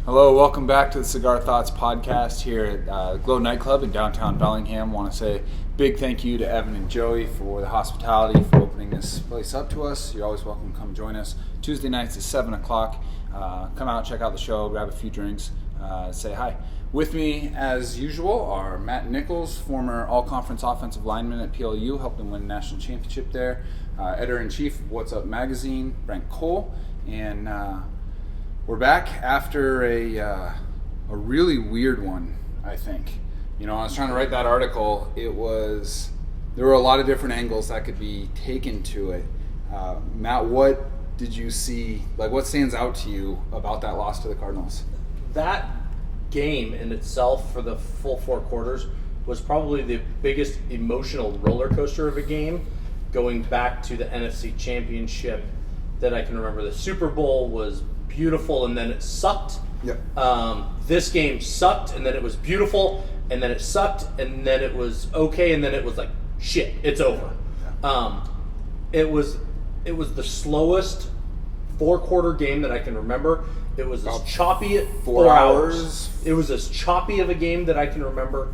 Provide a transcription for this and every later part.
Hello, welcome back to the Cigar Thoughts podcast here at Glow Nightclub in downtown Bellingham. I want to say big thank you to Evan and Joey for the hospitality, for opening this place up to us. You're always welcome to come join us. Tuesday nights at 7 o'clock. Come out, check out the show, grab a few drinks, say hi. With me, as usual, are Matt Nichols, former all-conference offensive lineman at PLU, helped them win a national championship there. Editor-in-chief of What's Up magazine, Brent Cole, and we're back after a really weird one, I think. You know, I was trying to write that article. There were a lot of different angles that could be taken to it. Matt, what did you see? Like, what stands out to you about that loss to the Cardinals? That game in itself for the full four quarters was probably the biggest emotional roller coaster of a game, going back to the NFC Championship that I can remember. The Super Bowl was beautiful and then it sucked. Yep. This game sucked and then it was beautiful and then it sucked and then it was okay and then it was like shit, it's over. Yeah. It was the slowest four-quarter game that I can remember. It was as choppy at 4 hours. It was as choppy of a game that I can remember.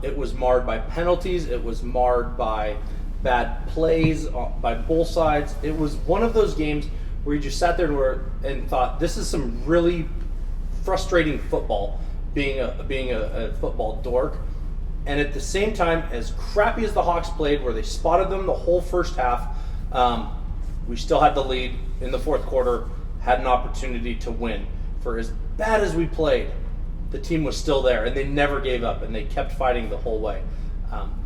It was marred by penalties. It was marred by bad plays by both sides. It was one of those games where you just sat there and thought, this is some really frustrating football, being a football dork. And at the same time, as crappy as the Hawks played, where they spotted them the whole first half, we still had the lead in the fourth quarter, had an opportunity to win. For as bad as we played, the team was still there, and they never gave up, and they kept fighting the whole way.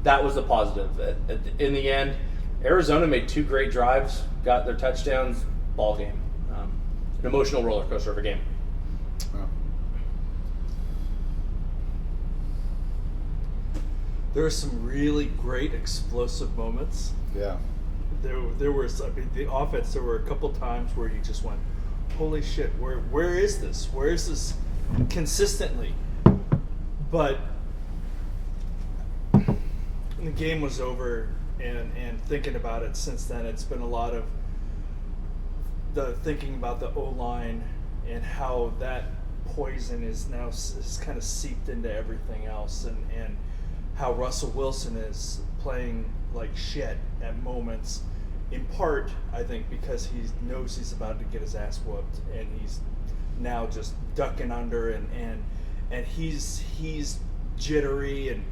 That was the positive. In the end, Arizona made two great drives, got their touchdowns, ball game. An emotional roller coaster of a game. Wow. There were some really great explosive moments. Yeah. There was, I mean, the offense, there were a couple times where you just went, holy shit, where is this? Where is this consistently? But the game was over, and thinking about it since then, it's been a lot of the thinking about the O-line and how that poison is now is kind of seeped into everything else, and how Russell Wilson is playing like shit at moments, in part, I think, because he knows he's about to get his ass whooped, and he's now just ducking under, and he's jittery, and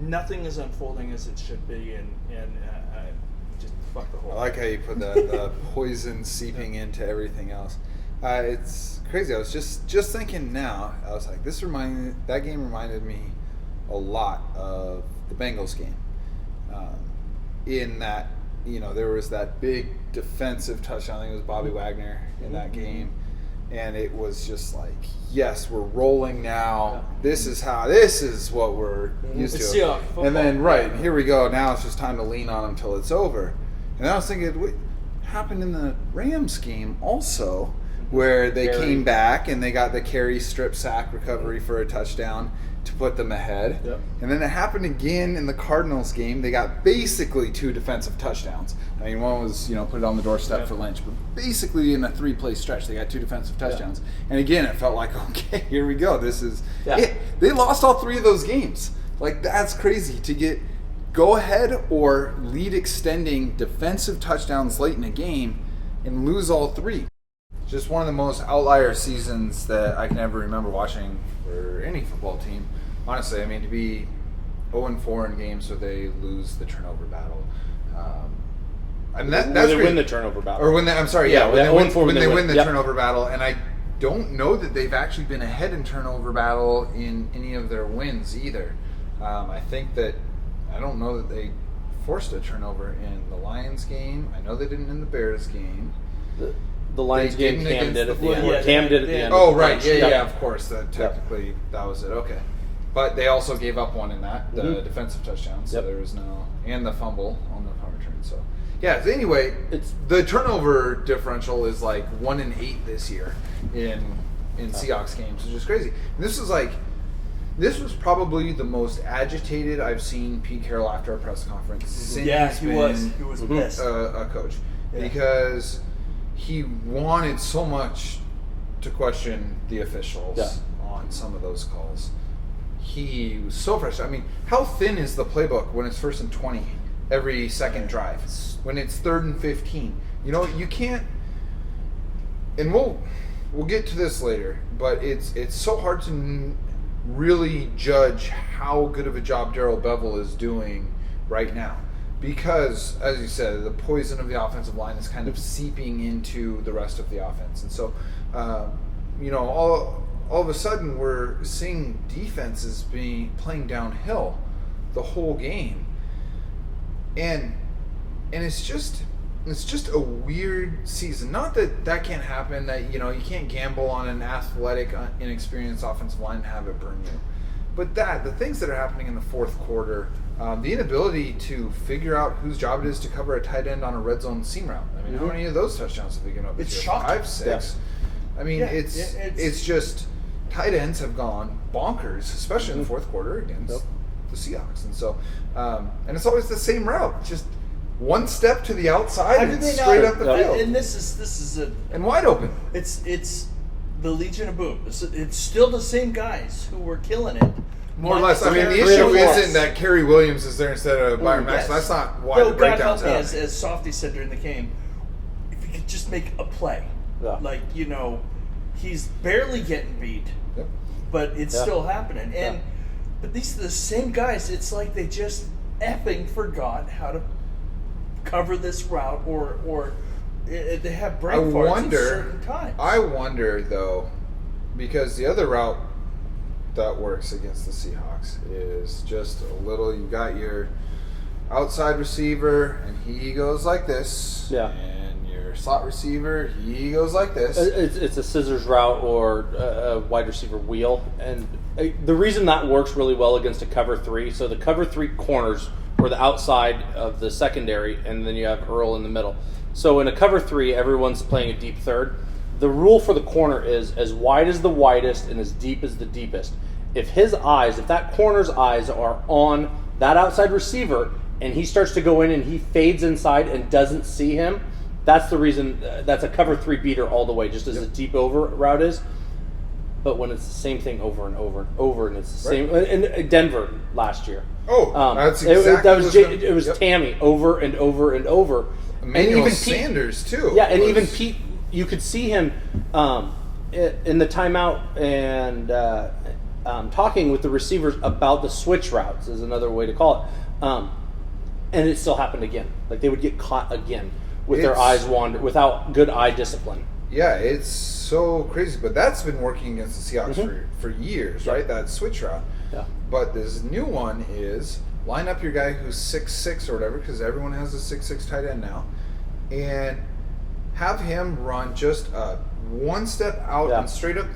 nothing is unfolding as it should be, and just fuck the whole. I like how you put the poison seeping into everything else. It's crazy. I was just thinking now. I was like, that game reminded me a lot of the Bengals game. In that, you know, there was that big defensive touchdown. I think it was Bobby Wagner in that game, and it was just like, yes, we're rolling now. Yeah. This is what we're used to. And then here we go. Now it's just time to lean on them until it's over. And I was thinking, what happened in the Rams game also, where they came back and they got the carry strip sack recovery for a touchdown to put them ahead. Yep. And then it happened again in the Cardinals game. They got basically two defensive touchdowns. I mean, one was, put it on the doorstep for Lynch, but basically in a 3-play stretch, they got two defensive touchdowns. Yeah. And again, it felt like, okay, here we go. This is it. They lost all three of those games. Like, that's crazy to get go ahead or lead extending defensive touchdowns late in a game and lose all three. Just one of the most outlier seasons that I can ever remember watching for any football team. Honestly, I mean, to be 0-4 in games where they lose the turnover battle. That's they win the turnover battle. Or when they win the turnover battle. And I don't know that they've actually been ahead in turnover battle in any of their wins either. I don't know that they forced a turnover in the Lions game. I know they didn't in the Bears game. The Lions game, Cam did at the end. Cam did at the end. Oh, right. Yeah, of course. Technically, that was it. Okay. But they also gave up one in that, the defensive touchdown. So there was and the fumble on the punt return. So, yeah. So anyway, the turnover differential is like 1 in 8 this year in Seahawks games, which is crazy. And this was probably the most agitated I've seen Pete Carroll after a press conference since he was pissed. A coach because he wanted so much to question the officials on some of those calls. He was so frustrated. I mean, how thin is the playbook when it's 1st and 20 every second drive? When it's 3rd and 15, you can't. And we'll get to this later, but it's so hard to really judge how good of a job Darrell Bevell is doing right now, because, as you said, the poison of the offensive line is kind of seeping into the rest of the offense, and so all of a sudden we're seeing defenses playing downhill the whole game, and it's just a weird season. Not that can't happen, that you can't gamble on an athletic, inexperienced offensive line and have it burn you, but the things that are happening in the fourth quarter, the inability to figure out whose job it is to cover a tight end on a red zone seam route. I mean, how many of those touchdowns have we given up? It's this year? shocking. 5, 6. I mean, it's just tight ends have gone bonkers, especially in the fourth quarter against the Seahawks, and so and it's always the same route, just one step to the outside and straight up the field. And this is and wide open. It's the Legion of Boom. It's still the same guys who were killing it. More or less. I mean, the issue isn't that Kerry Williams is there instead of Byron Maxwell. That's not why the breakdown's happening. As Softy said during the game, if you could just make a play, like he's barely getting beat, but it's still happening. And but these are the same guys. It's like they just effing forgot how to cover this route, or they have brain farts at certain times. I wonder though, because the other route that works against the Seahawks is just a little. You got your outside receiver, and he goes like this. Yeah. And your slot receiver, he goes like this. It's a scissors route or a wide receiver wheel, and the reason that works really well against a cover 3. So the cover 3 corners or the outside of the secondary, and then you have Earl in the middle. So in a cover 3, everyone's playing a deep third. The rule for the corner is as wide as the widest and as deep as the deepest. If that corner's eyes are on that outside receiver and he starts to go in and he fades inside and doesn't see him, that's the reason. That's a cover 3 beater all the way, just as a deep over route is. But when it's the same thing over and over and over, and it's the same in Denver last year. That's exactly it was Tammy over and over and over. Emmanuel and even Sanders too. Yeah, and even Pete, you could see him in the timeout and talking with the receivers about the switch routes is another way to call it. And it still happened again. Like they would get caught again with their eyes wandered without good eye discipline. Yeah, it's so crazy, but that's been working against the Seahawks for years, right? That switch route. Yeah. But this new one is line up your guy who's 6'6" or whatever, because everyone has a 6'6" tight end now, and have him run just one step out and straight up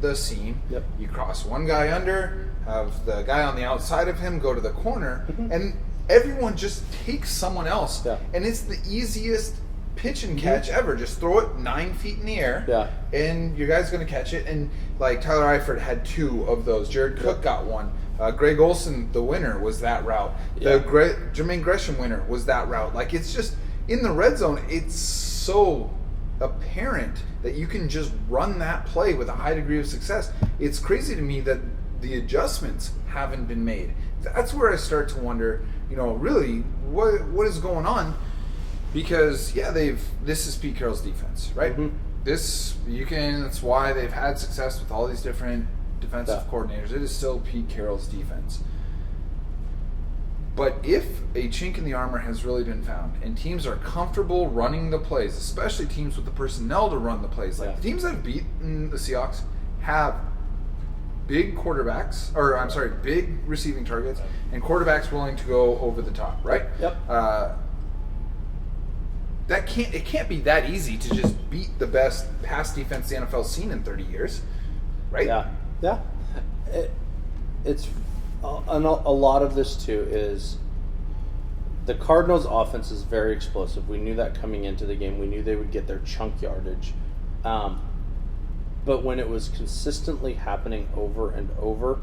the seam. Yep. You cross one guy under, have the guy on the outside of him go to the corner, and everyone just takes someone else. Yeah. And it's the easiest pitch and catch ever. Just throw it 9 feet in the air, and your guy's going to catch it. And like Tyler Eifert had 2 of those. Jared Cook got one. Greg Olsen, the winner, was that route. The Jermaine Gresham winner was that route. Like, it's just in the red zone. It's so apparent that you can just run that play with a high degree of success. It's crazy to me that the adjustments haven't been made. That's where I start to wonder, really what is going on. Because this is Pete Carroll's defense, right? That's why they've had success with all these different defensive coordinators. It is still Pete Carroll's defense. But if a chink in the armor has really been found, and teams are comfortable running the plays, especially teams with the personnel to run the plays, like the teams that have beaten the Seahawks have big quarterbacks, big receiving targets, and quarterbacks willing to go over the top, right? Yep. It can't be that easy to just beat the best pass defense the NFL's seen in 30 years, right? Yeah. It's a lot of this too is the Cardinals' offense is very explosive. We knew that coming into the game. We knew they would get their chunk yardage, but when it was consistently happening over and over,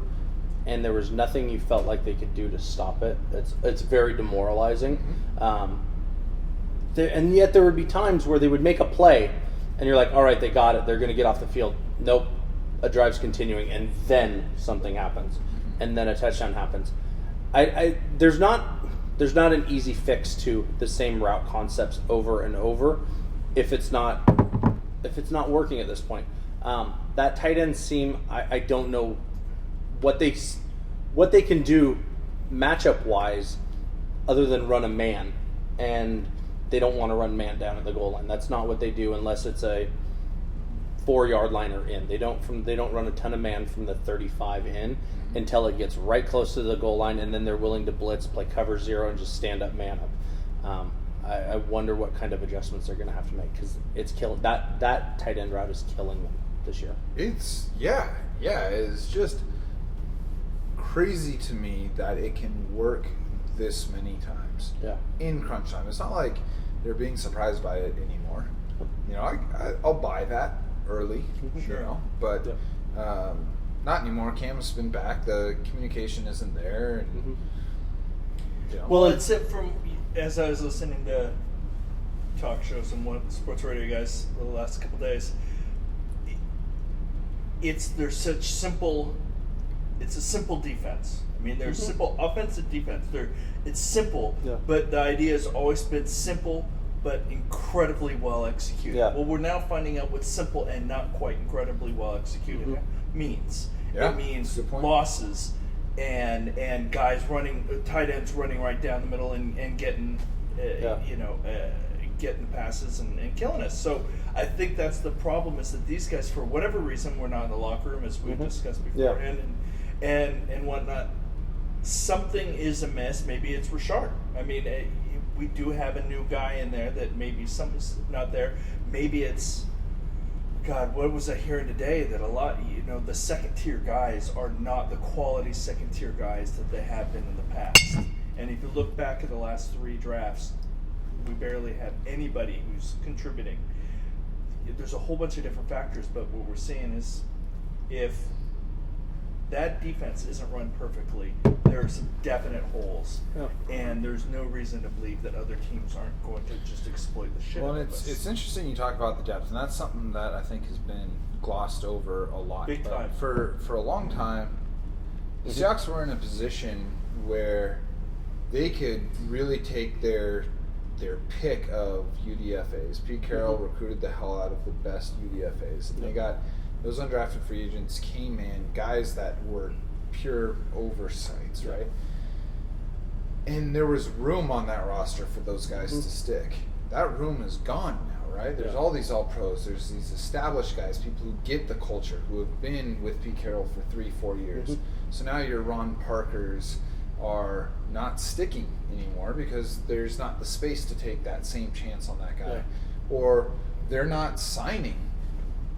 and there was nothing you felt like they could do to stop it, it's very demoralizing. And yet there would be times where they would make a play and you're like, all right, they got it. They're going to get off the field. Nope. A drive's continuing, and then something happens, and then a touchdown happens. There's not an easy fix to the same route concepts over and over if it's not working at this point. That tight end seam, I don't know what they can do matchup wise other than run a man, and they don't want to run man down at the goal line. That's not what they do unless it's a 4-yard line or in. They don't run a ton of man from the 35 in until it gets right close to the goal line, and then they're willing to blitz, play cover 0, and just stand up man up. I wonder what kind of adjustments they're going to have to make, because it's killing that tight end route is killing them this year. It's it's just crazy to me that it can work this many times in crunch time. It's not like they're being surprised by it anymore. I'll buy that early, but not anymore. Cam's been back. The communication isn't there. And, Well, it's it from as I was listening to talk shows and sports radio guys the last couple days. There's such simple. It's a simple defense. I mean, there's simple offensive defense. It's simple, but the idea has always been simple, but incredibly well executed. Yeah. Well, we're now finding out what simple and not quite incredibly well executed means. Yeah, it means losses and guys tight ends running right down the middle and getting, getting the passes and killing us. So I think that's the problem, is that these guys, for whatever reason, we're not in the locker room, as we discussed beforehand, and whatnot. Something is amiss. Maybe it's Richard. I mean, we do have a new guy in there that maybe something's not there. Maybe it's, God, what was I hearing today? That a lot, the second tier guys are not the quality second tier guys that they have been in the past. And if you look back at the last 3 drafts, we barely have anybody who's contributing. There's a whole bunch of different factors, but what we're seeing is if that defense isn't run perfectly, there are some definite holes, and there's no reason to believe that other teams aren't going to just exploit the shit. Well, out of us. it's interesting you talk about the depth, and that's something that I think has been glossed over a lot. Big time. For a long time, the Seahawks were in a position where they could really take their pick of UDFAs. Pete Carroll recruited the hell out of the best UDFAs, and they got those undrafted free agents came in, guys that were pure oversights, right? And there was room on that roster for those guys to stick. That room is gone now, right? There's all these all-pros. There's these established guys, people who get the culture, who have been with Pete Carroll for 3-4 years. So now your Ron Parkers are not sticking anymore because there's not the space to take that same chance on that guy. Or they're not signing.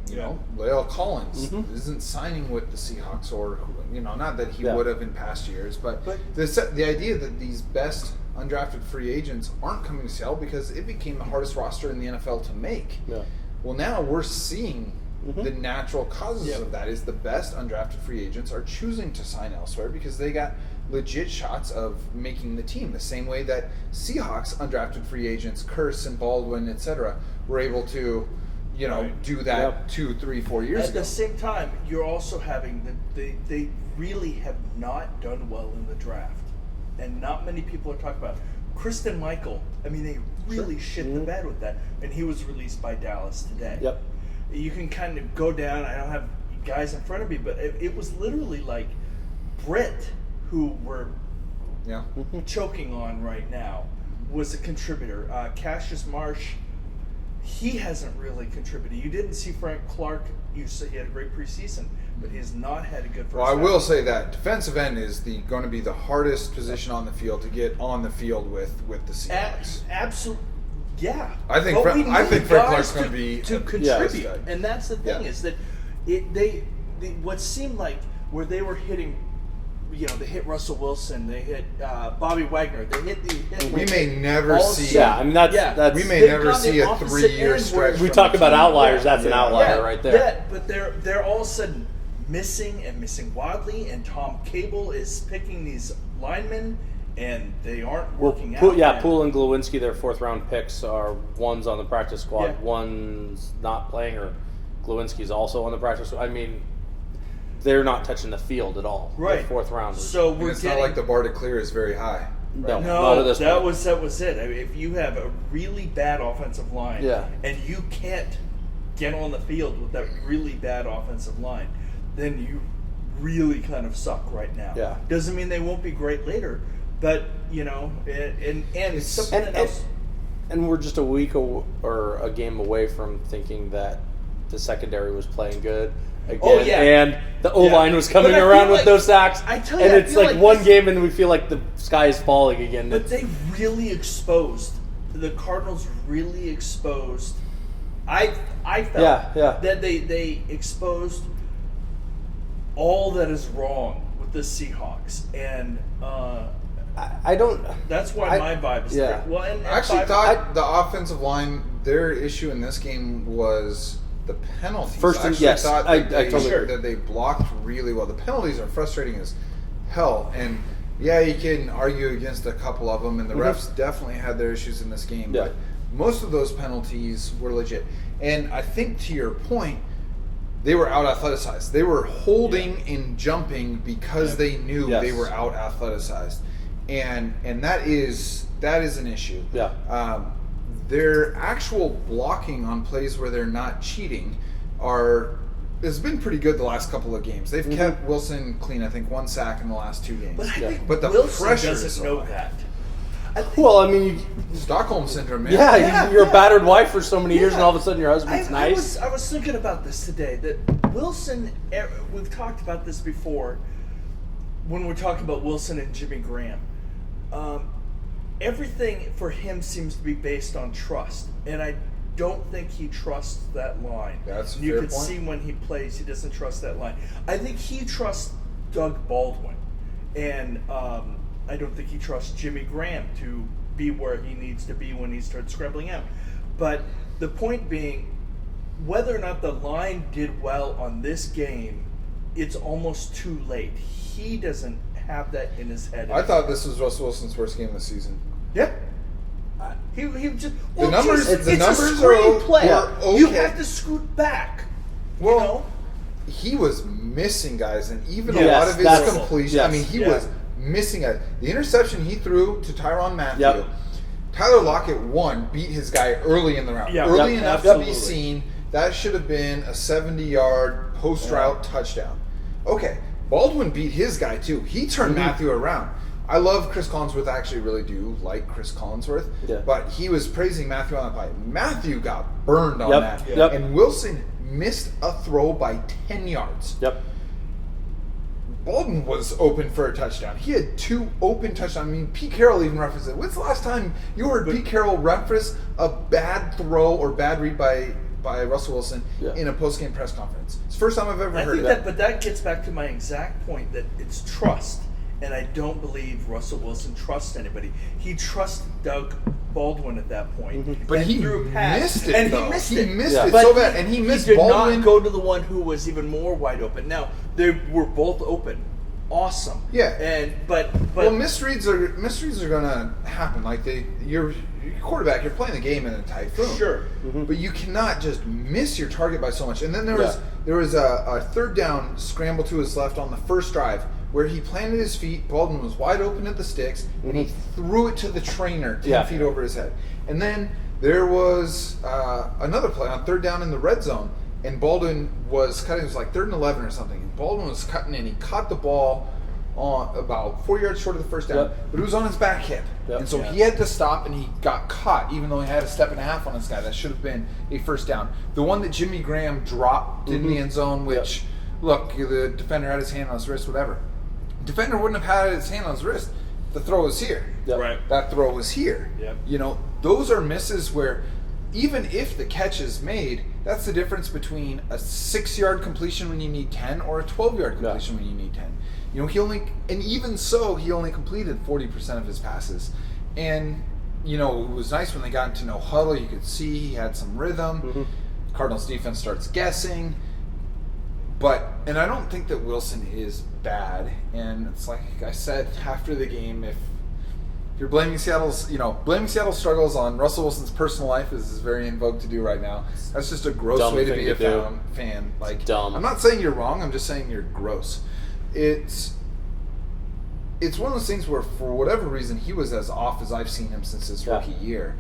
La'el Collins isn't signing with the Seahawks, or not that he would have in past years, but the idea that these best undrafted free agents aren't coming to Seattle because it became the hardest roster in the NFL to make. Well, now we're seeing the natural causes of that is the best undrafted free agents are choosing to sign elsewhere because they got legit shots of making the team, the same way that Seahawks undrafted free agents, Curse and Baldwin, etc., were able to do that 2, 3, 4 years ago. At the same time, you're also having they really have not done well in the draft, and not many people are talking about Kristen Michael. I mean, they really shit the bed with that, and he was released by Dallas today. You can kind of go down. I don't have guys in front of me, but it was literally like Brent, who we're choking on right now, was a contributor. Cassius Marsh. He hasn't really contributed. You didn't see Frank Clark. You said he had a great preseason, but he has not had a good first Well, I half. will say that defensive end is going to be the hardest position on the field to get on the field with the Seahawks. Absolutely, yeah. I think Frank Clark's going to be to contribute, and that's the thing is that they what seemed like where they were hitting. They hit Russell Wilson. They hit Bobby Wagner. They hit. We may never see. Yeah, I mean that's. We may never see a 3-year stretch. We talk about outliers. That's an outlier right there. Yeah, but they're all of a sudden missing wildly, and Tom Cable is picking these linemen and they aren't working out. Yeah, and- Poole and Glowinski, their 4th round picks, are one's on the practice squad, Yeah. one's not playing, or Glowinski's also on the practice squad. I mean, they're not touching the field at all. Right. They're 4th rounders. So And we're it's getting, not like the bar to clear is very high. no, no, not at this that point. was it. I mean, if you have a really bad offensive line, Yeah. and you can't get on the field with that really bad offensive line, then you really kind of suck right now. Yeah. Doesn't mean they won't be great later, but and something else. And we're just a week or a game away from thinking that the secondary was playing good again, Oh, yeah. and the O-line was coming But I feel around with like- no sacks. I tell you, and I it's feel like like one this- game, and we feel like the sky is falling again. But they really exposed the Cardinals. Really exposed. I felt Yeah. that they exposed all that is wrong with the Seahawks, and I don't. that's why my vibe is yeah. great. Well, and I actually vibe- thought the offensive line, their issue in this game was the penalties. First I and- actually yes, thought I that they, totally agree. that they blocked really well. The penalties are frustrating as hell, and yeah, you can argue against a couple of them, and the refs definitely had their issues in this game, Yeah. but most of those penalties were legit. And I think to your point, they were out athleticized. They were holding and jumping because they knew Yes. they were out athleticized, and that is an issue. Yeah. Their actual blocking on plays where they're not cheating has been pretty good the last couple of games. They've kept Wilson clean. I think 1 sack in the last 2 games. But I think But the Wilson pressure is doesn't so know high. that. Well, I mean, Stockholm syndrome, man. yeah, you're a battered wife for so many years, and all of a sudden your I husband's nice. was thinking about this today, that Wilson, we've talked about this before when we're talking about Wilson and Jimmy Graham. Everything for him seems to be based on trust, and I don't think he trusts that line. That's a you fair can point. see when he plays, he doesn't trust that line. I think he trusts Doug Baldwin, and I don't think he trusts Jimmy Graham to be where he needs to be when he starts scrambling out. But the point being, whether or not the line did well on this game, it's almost too late. He doesn't have that in his head. I thought this was Russell Wilson's worst game of the season. Yeah. He just The numbers- it's the a numbers screenplay. are okay. You have to scoot back. Well, you know? he was missing guys, and even a Yes, lot of his that's- completion. yes. I mean, he Yeah. was missing guys. The interception he threw to Tyrann Mathieu. Yep. Tyler Lockett beat his guy early in the round. Yeah. Early Yep, enough to absolutely. be seen. That should have been a 70-yard post-route touchdown. Okay, Baldwin beat his guy too. He turned Matthew around. I love Chris Collinsworth. I actually really do like Chris Collinsworth. Yeah. But he was praising Matthew on the play. Matthew got burned on Yep, that. yep. And Wilson missed a throw by 10 yards. Yep. Baldwin was open for a touchdown. He had 2 open touchdowns. I mean, Pete Carroll even referenced it. When's the last time you heard Pete Carroll reference a bad throw or bad read by Russell Wilson in a post-game press conference? It's the first time I've ever I heard think of but that gets back to my exact point that it's trust, and I don't believe Russell Wilson trusts anybody. He trusts Doug Baldwin at that point, But and he threw a pass, missed it, and though. he missed He it. missed it But so bad, and he missed did Baldwin. not go to the one who was even more wide open. Now they were both open, awesome. Yeah. But Well, misreads are gonna happen. Like your quarterback, you're playing the game in a typhoon. Sure. But you cannot just miss your target by so much. And then there was a third down scramble to his left on the first drive where he planted his feet. Baldwin was wide open at the sticks, and he threw it to the trainer 10 feet over his head. And then there was another play on third down in the red zone, and Baldwin was cutting. It was like 3rd and 11 or something. And Baldwin was cutting, and he caught the ball on about 4 yards short of the first down, but it was on his back hip. And so he had to stop, and he got caught, even though he had a step and a half on this guy. That should have been a first down. The one that Jimmy Graham dropped in the end zone, which, look, the defender had his hand on his wrist, whatever. Defender wouldn't have had his hand on his wrist. The throw was here. Yep. Right. That throw was here. Yep. You know, those are misses where even if the catch is made, that's the difference between a 6-yard completion when you need 10 or a 12-yard completion when you need 10. You know, and even so, he only completed 40% of his passes. And, you know, it was nice when they got into no huddle. You could see he had some rhythm. Cardinals defense starts guessing. And I don't think that Wilson is bad. And it's like I said after the game, if You're blaming Seattle's struggles on Russell Wilson's personal life is very in vogue to do right now. That's just a gross Dumb way to thing be a to do. fan. Like, Dumb. I'm not saying you're wrong. I'm just saying you're gross. It's one of those things where, for whatever reason, he was as off as I've seen him since his rookie year.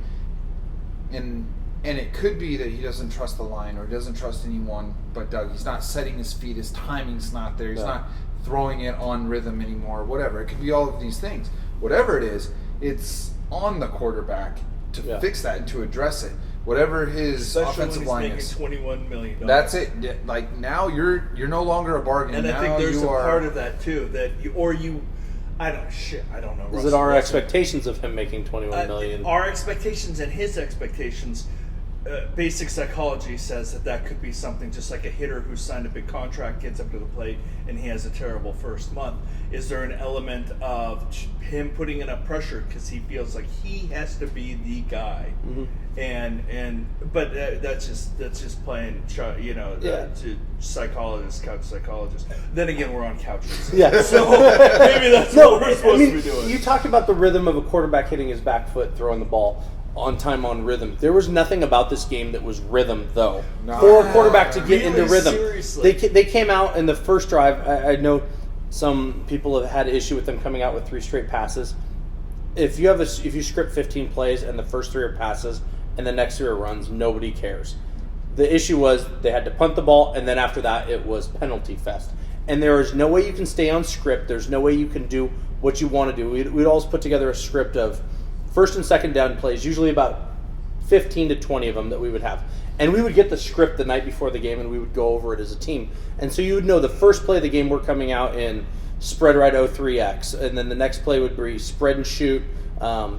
And it could be that he doesn't trust the line or he doesn't trust anyone but Doug. He's not setting his feet. His timing's not there. He's not throwing it on rhythm anymore. Whatever. It could be all of these things. Whatever it is, it's on the quarterback to fix that and to address it. Whatever his offensive line is. $21 million. That's it. Like, now you're no longer a bargain. And now I think there's you a are, part of that too I don't know. Is it our expectations of him making $21 million? Our expectations and his expectations. Basic psychology says that could be something just like a hitter who signed a big contract, gets up to the plate, and he has a terrible first month. Is there an element of him putting enough pressure because he feels like he has to be the guy? But that's just playing, to psychologists, couch psychologists. Then again, we're on couches. Yeah. So maybe that's what we're supposed to be doing. You talked about the rhythm of a quarterback hitting his back foot, throwing the ball on time, on rhythm. There was nothing about this game that was rhythm, though. For a quarterback to get into rhythm. Seriously. They came out in the first drive. I know some people have had issue with them coming out with 3 straight passes. If you script 15 plays and the first 3 are passes and the next 3 are runs, nobody cares. The issue was they had to punt the ball, and then after that it was penalty fest. And there is no way you can stay on script. There's no way you can do what you want to do. We'd always put together a script of first and second down plays, usually about 15 to 20 of them that we would have. And we would get the script the night before the game, and we would go over it as a team. And so you would know the first play of the game, we're coming out in spread right 03X. And then the next play would be spread and shoot,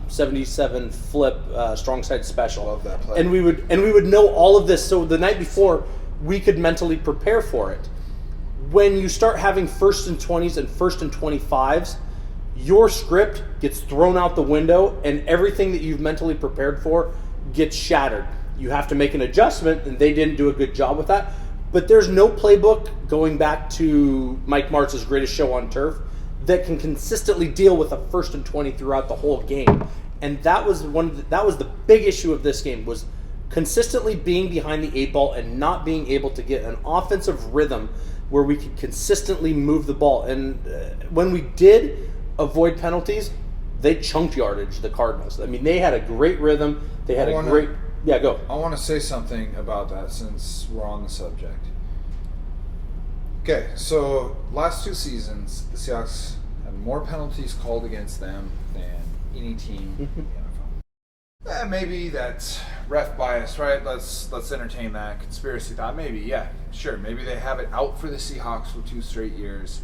77 flip, strong side special. Love that play. And we would know all of this. So the night before, we could mentally prepare for it. When you start having first and 20s and first and 25s, your script gets thrown out the window and everything that you've mentally prepared for gets shattered. You have to make an adjustment, and they didn't do a good job with that. But there's no playbook, going back to Mike Martz's Greatest Show on Turf, that can consistently deal with a first and 20 throughout the whole game. And that was the big issue of this game, was consistently being behind the 8 ball and not being able to get an offensive rhythm where we could consistently move the ball. And when we did avoid penalties, they chunked yardage, the Cardinals. I mean, they had a great rhythm. They had great... Yeah, go. I want to say something about that since we're on the subject. Okay, so last 2 seasons, the Seahawks had more penalties called against them than any team in the NFL. Maybe that's ref bias, right? Let's entertain that conspiracy thought. Maybe, yeah, sure. Maybe they have it out for the Seahawks for 2 straight years,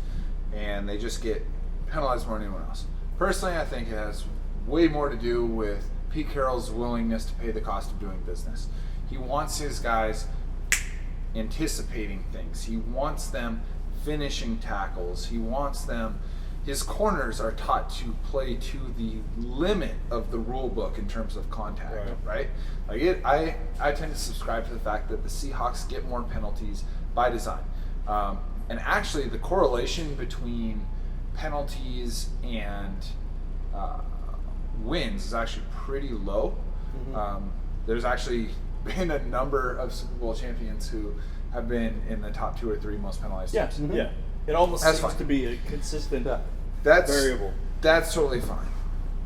and they just get penalized more than anyone else. Personally, I think it has way more to do with Pete Carroll's willingness to pay the cost of doing business. He wants his guys anticipating things. He wants them finishing tackles. He wants them... His corners are taught to play to the limit of the rule book in terms of contact, right? Like I tend to subscribe to the fact that the Seahawks get more penalties by design. And actually, the correlation between penalties and wins is actually pretty low. There's actually been a number of Super Bowl champions who have been in the top 2 or 3 most penalized teams. Yeah. It almost That's seems fine. to be a consistent That's variable. That's totally fine.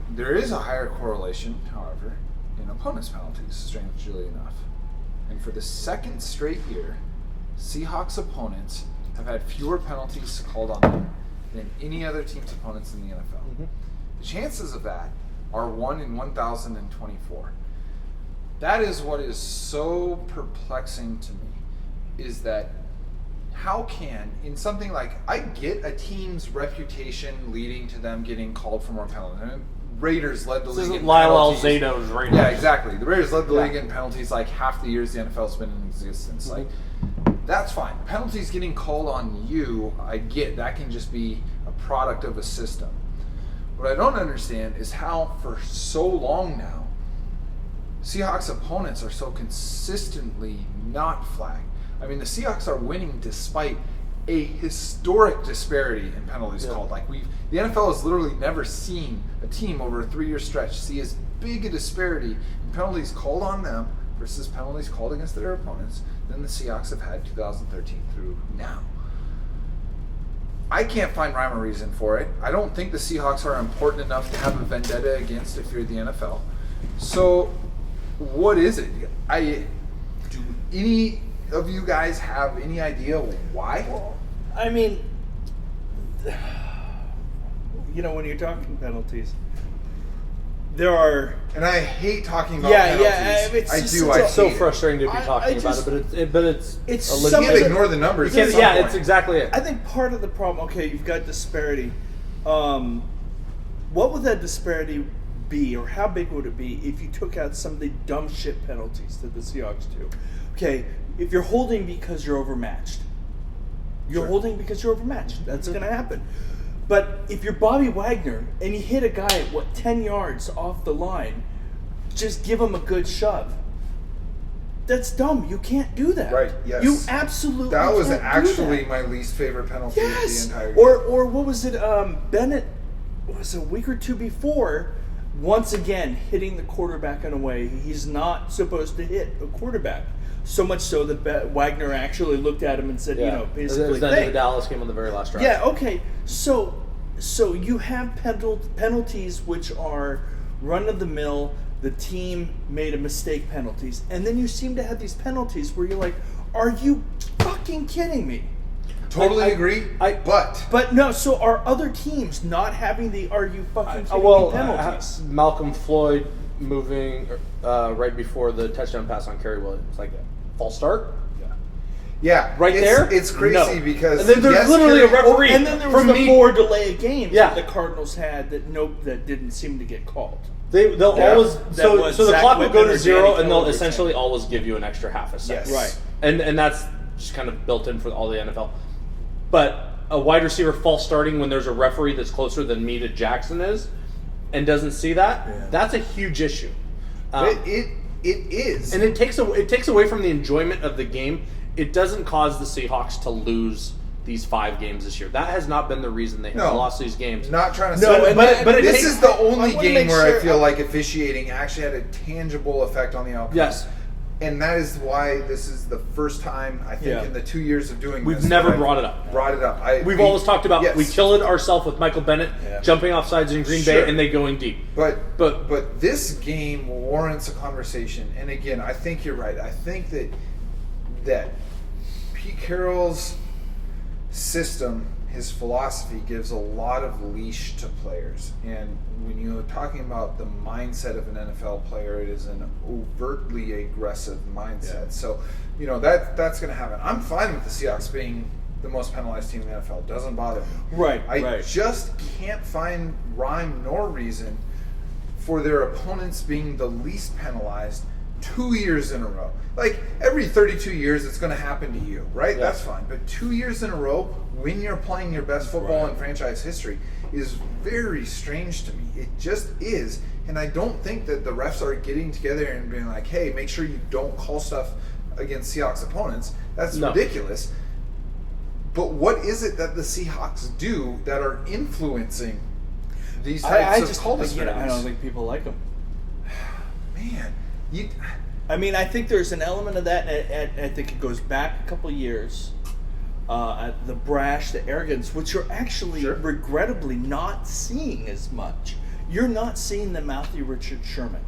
There is a higher correlation, however, in opponents' penalties, strangely enough. And for the 2nd straight year, Seahawks opponents have had fewer penalties called on them than any other team's opponents in the NFL. The chances of that are 1 in 1,024. That is what is so perplexing to me, is that how can, in something like, I get a team's reputation leading to them getting called for more penalties. I mean, Raiders led the league in penalties. Alzato's Raiders. Yeah, exactly. The Raiders led the league in penalties like half the years the NFL's been in existence. Like, that's fine. Penalties getting called on you, I get. That can just be a product of a system. What I don't understand is how, for so long now, Seahawks opponents are so consistently not flagged. I mean, the Seahawks are winning despite a historic disparity in penalties called. Like the NFL has literally never seen a team over a 3-year stretch see as big a disparity in penalties called on them versus penalties called against their opponents than the Seahawks have had 2013 through now. I can't find rhyme or reason for it. I don't think the Seahawks are important enough to have a vendetta against if you're the NFL. So, what is it? Do any of you guys have any idea why? Well, I mean, when you're talking penalties, there are, and I hate talking about penalties. It's so frustrating to be talking about it, but it's you can't ignore the numbers. It's exactly it. I think part of the problem. Okay, you've got disparity. What would that disparity be, or how big would it be if you took out some of the dumb shit penalties that the Seahawks do? Okay, if you're holding because you're overmatched, holding because you're overmatched. That's going to happen. But if you're Bobby Wagner and you hit a guy at 10 yards off the line, just give him a good shove. That's dumb. You can't do that. Right, yes. You absolutely That was can't actually do that. my least favorite penalty of the entire game. Or what was it? Bennett was a week or two before, once again hitting the quarterback in a way he's not supposed to hit a quarterback. So much so that Wagner actually looked at him and said, basically, it was the Dallas game on the very last drive. Yeah, okay. So you have penalties which are run-of-the-mill, the team made a mistake penalties, and then you seem to have these penalties where you're like, are you fucking kidding me? Totally agree, but no, so are other teams not having the are you fucking kidding me penalties? Malcolm Floyd moving right before the touchdown pass on Kerry Williams, like false start. Yeah, there. It's crazy because and then there's literally a referee. And then there was the 4 delay of games that the Cardinals had that didn't seem to get called. They'll always so the clock will go to 0 and they'll essentially always give you an extra half a second. Yes. Right. And that's just kind of built in for all the NFL. But a wide receiver false starting when there's a referee that's closer than me to Jacson is and doesn't see that, that's a huge issue. It is. And it takes away from the enjoyment of the game. It doesn't cause the Seahawks to lose these 5 games this year. That has not been the reason they have lost these games. Not trying to say but this is the only game where I feel like officiating actually had a tangible effect on the outcome. Yes. And that is why this is the first time, I think, in the 2 years of doing We've this. never brought it up. We've always talked about we killed it ourselves with Michael Bennett jumping off sides in Green Bay and they going deep. But this game warrants a conversation. And again, I think you're right. I think that Pete Carroll's system, his philosophy, gives a lot of leash to players. And when you're talking about the mindset of an NFL player, it is an overtly aggressive mindset. So, that's going to happen. I'm fine with the Seahawks being the most penalized team in the NFL. It doesn't bother me. Right. I just can't find rhyme nor reason for their opponents being the least penalized 2 years in a row. Like, every 32 years it's going to happen to you, right? That's fine. But 2 years in a row, when you're playing your best football in franchise history, is very strange to me. It just is. And I don't think that the refs are getting together and being like, hey, make sure you don't call stuff against Seahawks opponents. That's ridiculous. But what is it that the Seahawks do that are influencing these types of call disparities? I don't think people like them. Man, I think there's an element of that, and I think it goes back a couple of years. The brash, the arrogance, which you're actually regrettably not seeing as much. You're not seeing the mouthy Richard Sherman.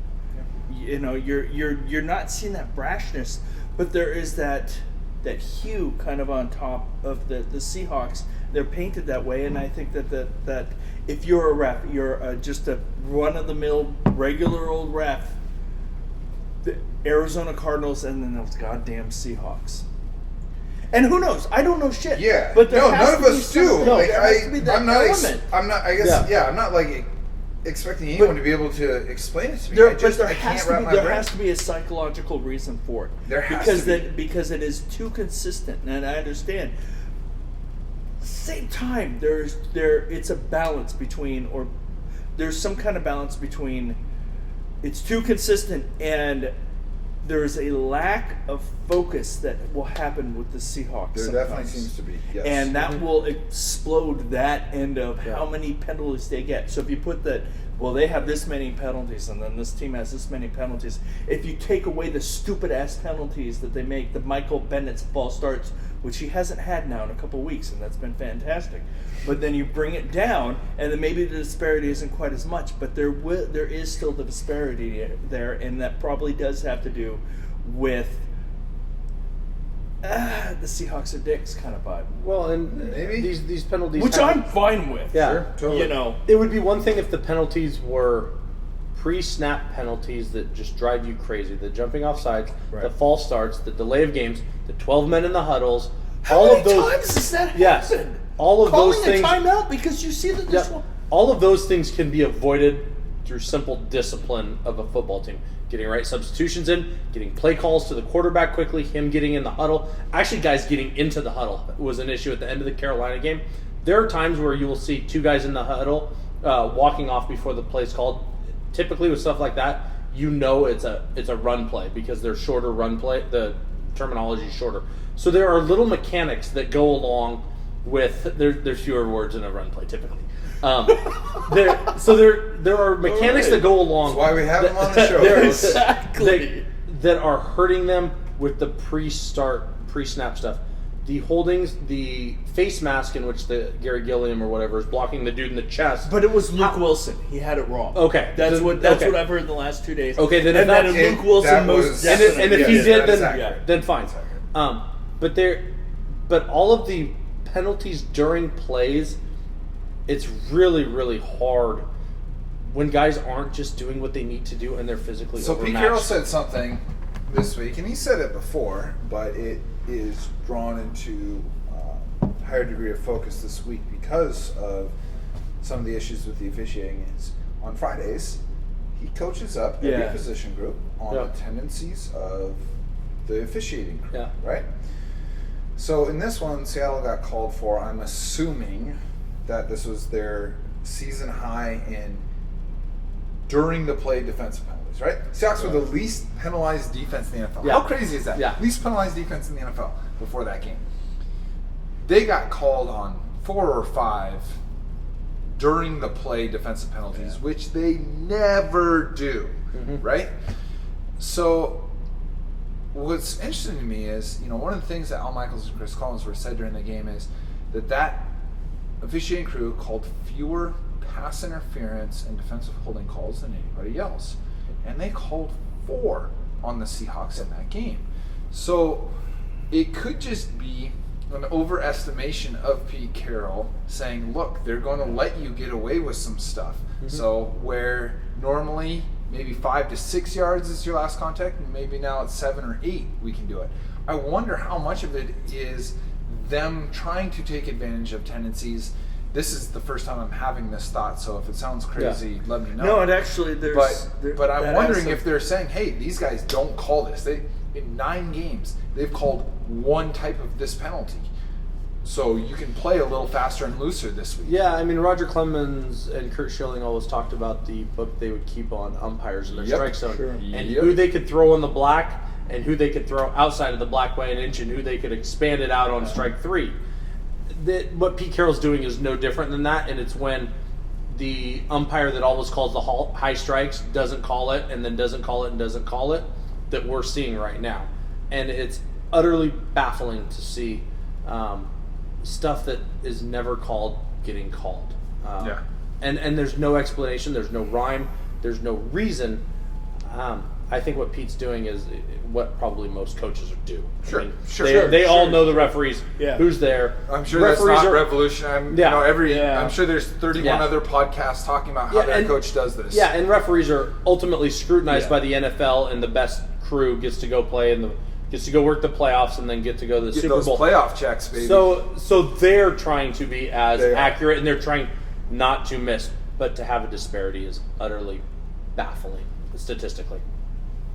Yeah. You're not seeing that brashness, but there is that hue kind of on top of the Seahawks. They're painted that way, and I think that if you're a ref, you're just a run-of-the-mill, regular old ref. The Arizona Cardinals and then those goddamn Seahawks. And who knows? I don't know shit. Yeah. But none of us do. I'm not like expecting anyone to be able to explain it to me. There has to be a psychological reason for it. There has to be. Because it is too consistent, and I understand. Same time, it's a balance between, or there's some kind of balance between. It's too consistent, and there's a lack of focus that will happen with the Seahawks. There sometimes. definitely seems to be, yes. And that will explode that end of how many penalties they get. So if you put that, well, they have this many penalties, and then this team has this many penalties. If you take away the stupid-ass penalties that they make, the Michael Bennett's false starts, which he hasn't had now in a couple weeks, and that's been fantastic. But then you bring it down, and then maybe the disparity isn't quite as much, but there is still the disparity there, and that probably does have to do with the Seahawks are dicks kind of vibe. Well, and maybe these penalties, Which I'm fine with. Yeah, sure, totally. You know, it would be one thing if the penalties were pre-snap penalties that just drive you crazy. The jumping off sides, the false starts, the delay of games, the 12 men in the huddles. how all many of those times has that yes, happened? all of Calling those things. a timeout because you see that this one. All of those things can be avoided through simple discipline of a football team. Getting right substitutions in, getting play calls to the quarterback quickly, him getting in the huddle. Actually, guys getting into the huddle was an issue at the end of the Carolina game. There are times where you will see two guys in the huddle walking off before the play's called. Typically with stuff like that, you know it's a run play because they're shorter run play. The terminology is shorter. So there are little mechanics that go along with there's fewer words in a run play typically. There are mechanics that go along. That's why we have them on the show. Exactly. That are hurting them with the pre-snap stuff. The holdings, the face mask in which the Gary Gilliam or whatever is blocking the dude in the chest. But it was Luke Wilson. He had it wrong. Okay. That's what I've heard in the last 2 days. Okay, then and if then Luke Wilson most definitely. and if he did, accurate. then fine. But all of the penalties during plays, it's really, really hard when guys aren't just doing what they need to do and they're physically So overmatched. Pete Carroll said something this week, and he said it before, but it is drawn into a higher degree of focus this week because of some of the issues with the officiating. Is on Fridays, he coaches up every position group on the tendencies of the officiating crew, right? So in this one, Seattle got called for, I'm assuming that this was their season high in during the play defensive penalties, right? Seahawks were the least penalized defense in the NFL. How crazy is that? Least penalized defense in the NFL before that game. They got called on 4 or 5 during the play defensive penalties, which they never do, right? So what's interesting to me is, one of the things that Al Michaels and Chris Collins were said during the game is that officiating crew called fewer pass interference and defensive holding calls than anybody else. And they called 4 on the Seahawks in that game. So it could just be an overestimation of Pete Carroll saying, look, they're going to let you get away with some stuff. So where normally maybe 5 to 6 yards is your last contact, and maybe now it's 7 or 8 we can do it. I wonder how much of it is them trying to take advantage of tendencies. This is the first time I'm having this thought, so if it sounds crazy, let me know. No, it actually but I'm wondering if they're saying, hey, these guys don't call this. In 9 games, they've called one type of this penalty. So you can play a little faster and looser this week. Yeah, I mean, Roger Clemens and Kurt Schilling always talked about the book they would keep on umpires in their strike zone. And who they could throw in the black and who they could throw outside of the black by an inch and who they could expand it out on strike 3. What Pete Carroll's doing is no different than that, and it's when the umpire that always calls the high strikes doesn't call it and then doesn't call it and doesn't call it that we're seeing right now. And it's utterly baffling to see stuff that is never called getting called. And there's no explanation, there's no rhyme, there's no reason. I think what Pete's doing is what probably most coaches do. They all know the referees, who's there. I'm sure referees that's not revolutionary. I'm sure there's 31 other podcasts talking about how their coach does this. Yeah, and referees are ultimately scrutinized by the NFL, and the best crew gets to go play and gets to go work the playoffs and then get to go to the Super Bowl. Playoff checks, baby. So they're trying to be as accurate, and they're trying not to miss, but to have a disparity is utterly baffling statistically.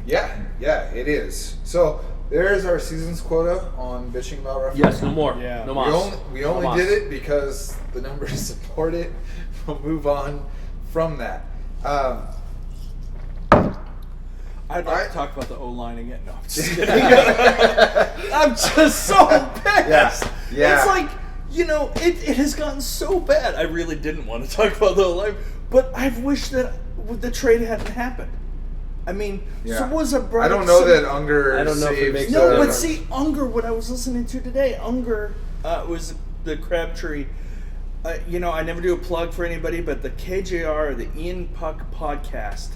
Yeah, it is. So there's our season's quota on bitching about referees. Yes, no more. Yeah. No more. We only did it because the numbers support it. We'll move on from that. I'd like to talk about the O-line again. No, I'm just kidding. I'm just so pissed. Yeah. It's like, it has gotten so bad. I really didn't want to talk about the O-line, but I've wished that the trade hadn't happened. I mean, so was a I don't know that Unger I don't know if it makes No, a but difference. see, Unger, what I was listening to today, Unger was the Crabtree. I never do a plug for anybody, but the KJR, the Ian Puck podcast,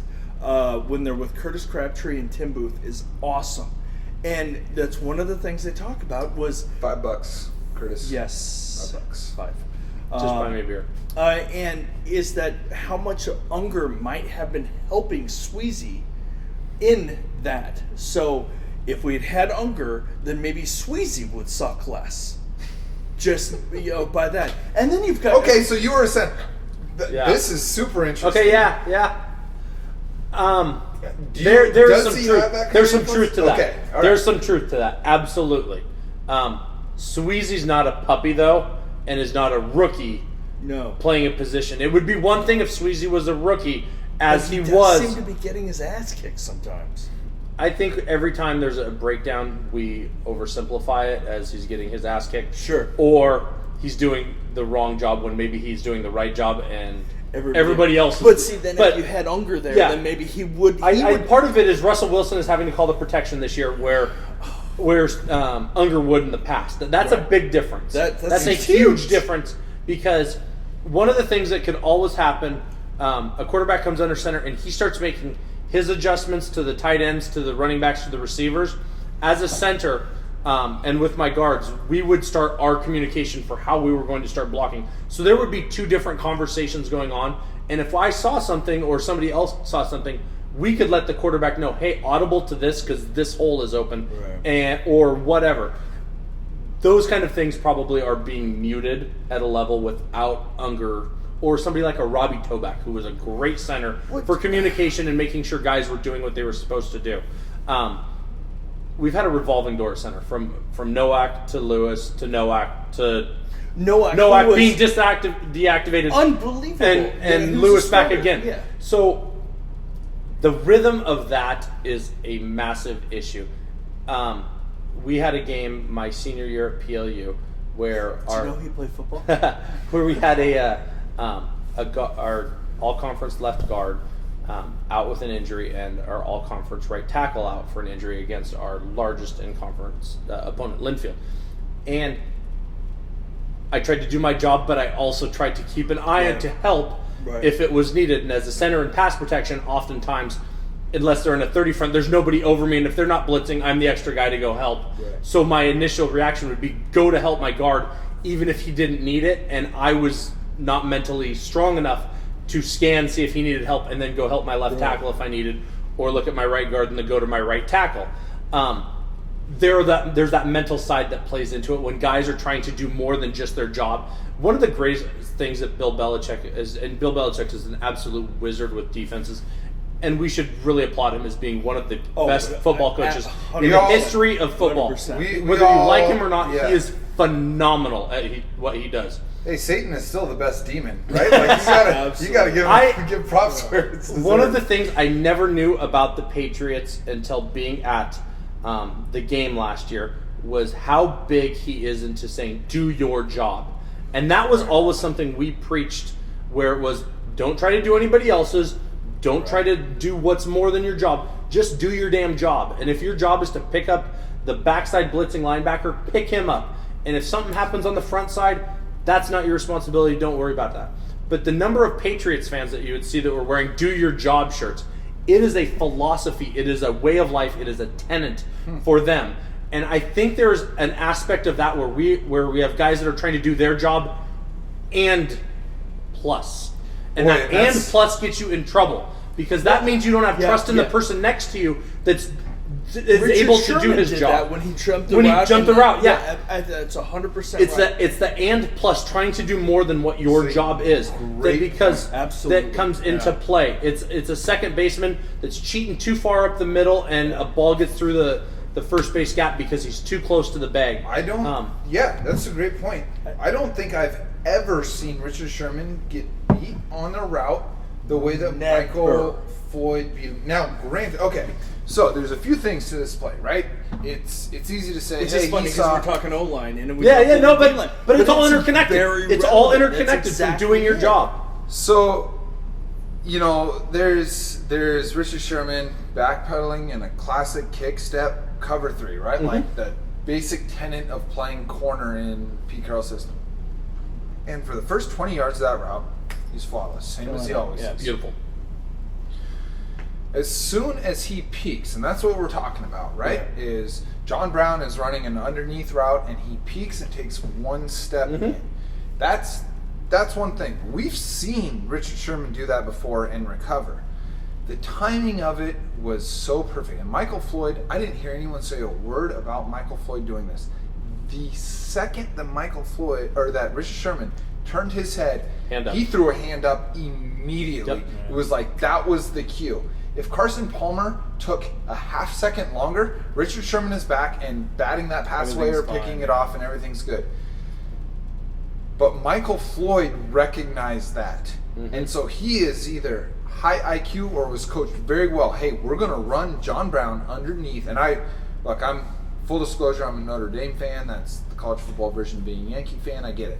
when they're with Curtis Crabtree and Tim Booth, is awesome. And that's one of the things they talk about was... $5, Curtis. Yes. $5. $5. Just buy me a beer. And is that how much Unger might have been helping Sweezy in that. So if we had Unger, then maybe Sweezy would suck less. Just, by that. And then you've got... Okay, so you were saying... This is super interesting. Okay, yeah. Does There's some he truth. have that kind There's of some truth to that. Okay, all right. There's some truth to that. Absolutely. Sweezy's not a puppy though, and is not a rookie. No. Playing a position. It would be one thing if Sweezy was a rookie, as he does was. Seem to be getting his ass kicked sometimes. I think every time there's a breakdown, we oversimplify it as he's getting his ass kicked. Sure. Or he's doing the wrong job when maybe he's doing the right job and everybody else. But see, then if you had Unger there, then maybe he would. Part of it is Russell Wilson is having to call the protection this year, where's Unger would in the past. That's a big difference. That's a huge difference, because one of the things that could always happen, a quarterback comes under center and he starts making his adjustments to the tight ends, to the running backs, to the receivers. As a center, and with my guards, we would start our communication for how we were going to start blocking. So there would be two different conversations going on. And if I saw something or somebody else saw something, we could let the quarterback know, hey, audible to this because this hole is open, or whatever. Those kind of things probably are being muted at a level without Unger or somebody like a Robbie Toback, who was a great center for communication and making sure guys were doing what they were supposed to do. We've had a revolving door at center from Nowak to Lewis to Nowak to Nowak being deactivated, unbelievable, and Lewis back again. Yeah. So the rhythm of that is a massive issue. We had a game my senior year at PLU where Do you know he played football? where we had our all-conference left guard out with an injury and our all-conference right tackle out for an injury against our largest in-conference opponent, Linfield. And I tried to do my job, but I also tried to keep an eye on to help if it was needed. And as a center in pass protection, oftentimes, unless they're in a 30 front, there's nobody over me. And if they're not blitzing, I'm the extra guy to go help. So my initial reaction would be go to help my guard, even if he didn't need it. And I was not mentally strong enough to scan, see if he needed help, and then go help my left tackle if I needed, or look at my right guard and then go to my right tackle. There's that mental side that plays into it when guys are trying to do more than just their job. One of the greatest things that Bill Belichick is, and Bill Belichick is an absolute wizard with defenses, and we should really applaud him as being one of the best football coaches in the history of football. Whether you like him or not, he is phenomenal at what he does. Hey, Satan is still the best demon, right? Like you gotta give props where it's deserved. One of the things I never knew about the Patriots until being at the game last year was how big he is into saying, do your job. And that was always something we preached, where it was, don't try to do anybody else's, don't try to do what's more than your job, just do your damn job. And if your job is to pick up the backside blitzing linebacker, pick him up. And if something happens on the front side, that's not your responsibility, don't worry about that. But the number of Patriots fans that you would see that were wearing do your job shirts, it is a philosophy, it is a way of life, it is a tenet for them. And I think there's an aspect of that where we have guys that are trying to do their job and plus. And plus gets you in trouble, because that means you don't have trust in the person next to you that's able to do his job. That when he jumped the route. That's 100% It's the and plus trying to do more than what your job is. That comes into play. It's a second baseman that's cheating too far up the middle, and a ball gets through the first base gap because he's too close to the bag. That's a great point. I don't think I've ever seen Richard Sherman get beat on a route the way that Michael Floyd beat. Now, granted, okay. So there's a few things to this play, right? It's easy to say. It's hey, just funny because we're talking O-line, and but it's all interconnected. It's all interconnected from doing your job. So, there's Richard Sherman backpedaling in a classic kick step cover 3, right? Mm-hmm. Like the basic tenet of playing corner in Pete Carroll's system. And for the first 20 yards of that route, he's flawless, same as he always is. Beautiful. As soon as he peaks, and that's what we're talking about, right? Yeah. Is John Brown is running an underneath route, and he peaks and takes one step in. That's one thing. We've seen Richard Sherman do that before and recover. The timing of it was so perfect. And Michael Floyd, I didn't hear anyone say a word about Michael Floyd doing this. The second that Richard Sherman turned his head, he threw a hand up immediately. Yep. It was like that was the cue. If Carson Palmer took a half second longer, Richard Sherman is back and batting that pass away or picking it off, and everything's good. But Michael Floyd recognized that. And so he is either high IQ or was coached very well. Hey, we're going to run John Brown underneath. And I'm full disclosure, I'm a Notre Dame fan. That's the college football version of being a Yankee fan. I get it.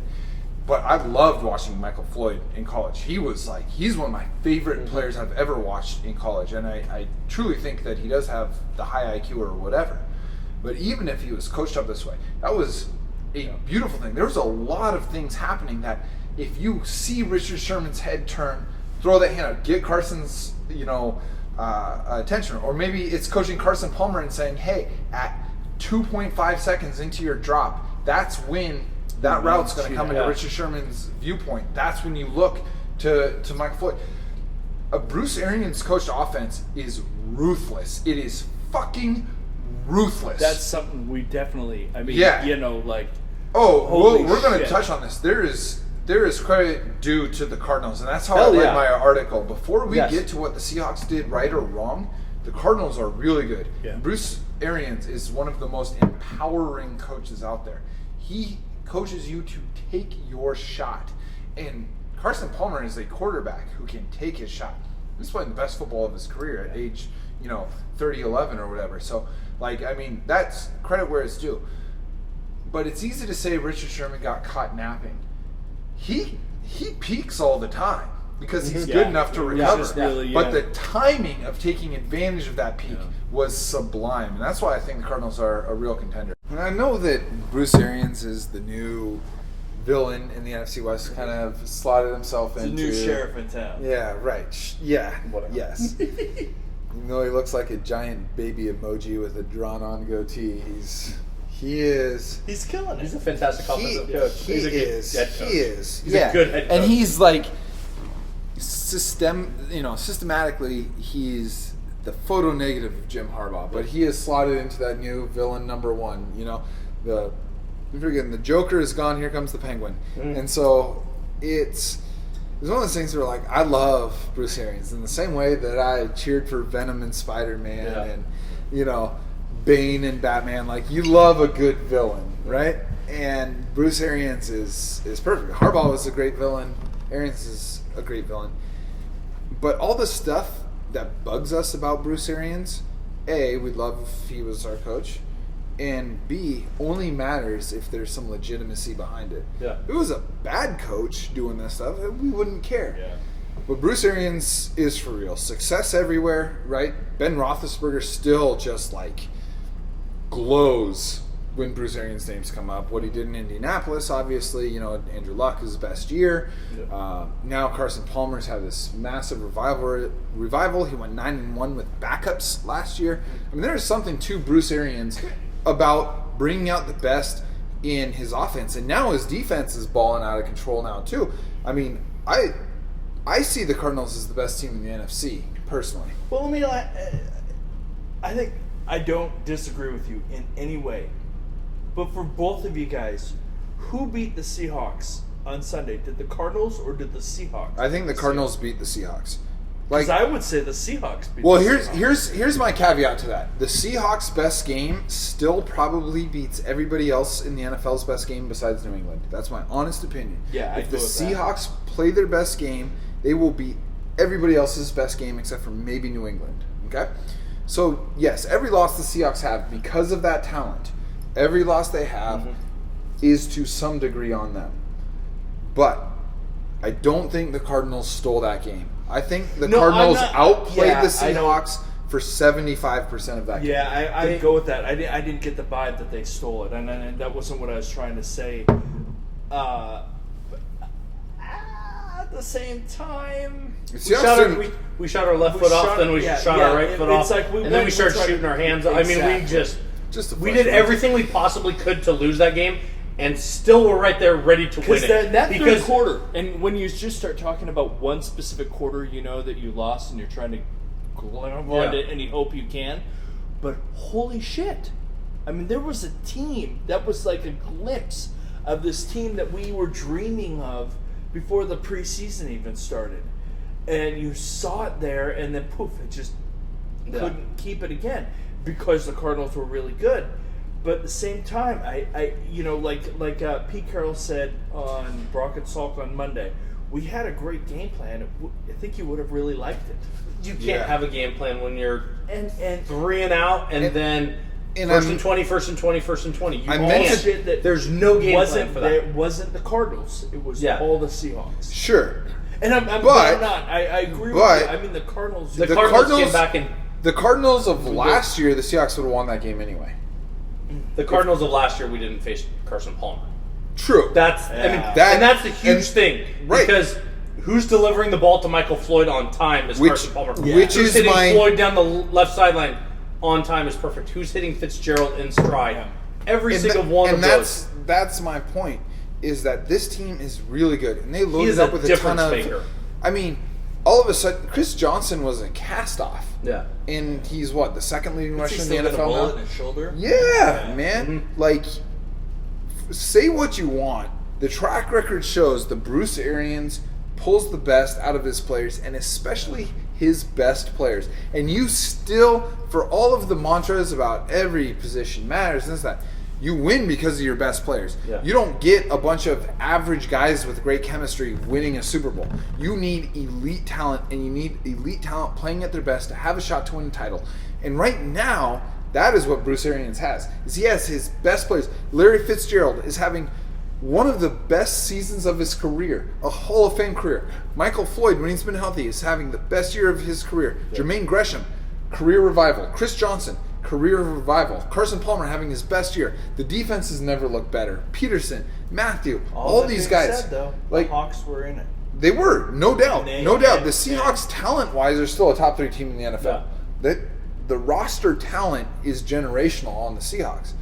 But I loved watching Michael Floyd in college. He's one of my favorite players I've ever watched in college. And I truly think that he does have the high IQ or whatever. But even if he was coached up this way, that was a beautiful thing. There was a lot of things happening that if you see Richard Sherman's head turn, throw that hand out, get Carson's, attention. Or maybe it's coaching Carson Palmer and saying, hey, at 2.5 seconds into your drop, that's when that route's going to come into Richard Sherman's viewpoint. That's when you look to Michael Floyd. A Bruce Arians coached offense is ruthless. It is fucking ruthless. That's something we definitely, we're going to touch on this. There is credit due to the Cardinals, and that's how I read my article. Before we get to what the Seahawks did right or wrong, the Cardinals are really good. Yeah. Bruce Arians is one of the most empowering coaches out there. He coaches you to take your shot. And Carson Palmer is a quarterback who can take his shot. He's playing the best football of his career at age, 30-11 or whatever. So, that's credit where it's due. But it's easy to say Richard Sherman got caught napping. He peaks all the time because he's good enough to recover. But the timing of taking advantage of that peak was sublime. And that's why I think the Cardinals are a real contender. And I know that Bruce Arians is the new villain in the NFC West, kind of slotted himself into... the new sheriff in town. Yeah, right. Yeah, yes. Even though he looks like a giant baby emoji with a drawn-on goatee, He's killing it. He's a fantastic offensive coach. He's a good head coach. He is. He's a good head coach. And he's systematically, he's the photo negative of Jim Harbaugh, but he is slotted into that new villain number one. The Joker is gone. Here comes the Penguin, and so it's one of those things where I love Bruce Arians in the same way that I cheered for Venom and Spider-Man, and Bane and Batman. You love a good villain, right? And Bruce Arians is perfect. Harbaugh was a great villain. Arians is a great villain. But all the stuff that bugs us about Bruce Arians, A, we'd love if he was our coach, and B, only matters if there's some legitimacy behind it. Yeah. If it was a bad coach doing this stuff, we wouldn't care. Yeah. But Bruce Arians is for real. Success everywhere, right? Ben Roethlisberger still just glows when Bruce Arians' names come up. What he did in Indianapolis, obviously, Andrew Luck is his best year. Yeah. Now Carson Palmer's had this massive revival. He went 9-1 with backups last year. There's something to Bruce Arians about bringing out the best in his offense, and now his defense is balling out of control now too. I see the Cardinals as the best team in the NFC personally. Well, I think I don't disagree with you in any way. But for both of you guys, who beat the Seahawks on Sunday? Did the Cardinals or did the Seahawks? I think the Cardinals beat the Seahawks. Because I would say the Seahawks beat the Seahawks. Here's my caveat to that. The Seahawks' best game still probably beats everybody else in the NFL's best game besides New England. That's my honest opinion. Yeah, if the Seahawks play their best game, they will beat everybody else's best game except for maybe New England. Okay? So, yes, every loss the Seahawks have because of that talent, every loss they have is to some degree on them. But I don't think the Cardinals stole that game. I think the Cardinals outplayed the Seahawks for 75% of that game. Yeah, I'd go with that. I didn't get the vibe that they stole it, and that wasn't what I was trying to say. But at the same time, we shot our left foot off, then we shot our right foot off, like and then we started shooting our hands. Exactly. I mean, we did everything we possibly could to lose that game, and still we're right there ready to win it. That third quarter, and when you just start talking about one specific quarter, you know that you lost, and you're trying to avoid it, and you hope you can. But holy shit! I mean, there was a team that was like a glimpse of this team that we were dreaming of before the preseason even started, and you saw it there, and then poof, it just couldn't keep it again because the Cardinals were really good. But at the same time, I like Pete Carroll said on Brock and Salk on Monday, we had a great game plan. I think you would have really liked it. You can't have a game plan when you're and 3 and out, and then first and 20, first and 20, first and 20. You mentioned that there's no game plan for that. It wasn't the Cardinals. It was all the Seahawks. Sure. And I agree with you. I mean, the Cardinals. The Cardinals came back and the Cardinals of last year, the Seahawks would have won that game anyway. The Cardinals of last year, we didn't face Carson Palmer. True. That's the huge thing, right? Because who's delivering the ball to Michael Floyd on time is Carson Palmer. Which who's is hitting Floyd down the left sideline on time is perfect. Who's hitting Fitzgerald in stride? Every single one of those. That's my point. Is that this team is really good, and they loaded up with a ton of. Maker. I mean, all of a sudden, Chris Johnson was a cast-off. Yeah. And he's the second leading rusher in the NFL NFL now? A bullet now? in his shoulder? Yeah, man. Mm-hmm. Like, say what you want. The track record shows that Bruce Arians pulls the best out of his players, and especially his best players. And you still, for all of the mantras about every position matters and this, that, you win because of your best players. Yeah. You don't get a bunch of average guys with great chemistry winning a Super Bowl. You need elite talent, and you need elite talent playing at their best to have a shot to win a title. And right now, that is what Bruce Arians has. He has his best players. Larry Fitzgerald is having one of the best seasons of his career, a Hall of Fame career. Michael Floyd, when he's been healthy, is having the best year of his career. Yeah. Jermaine Gresham, career revival. Chris Johnson, career revival. Carson Palmer having his best year. The defense has never looked better. Peterson, Matthew, all these guys. Said, though, like the Hawks were in it. They were, no doubt. No doubt. The Seahawks, talent-wise, are still a top 3 team in the NFL. Yeah. The roster talent is generational on the Seahawks.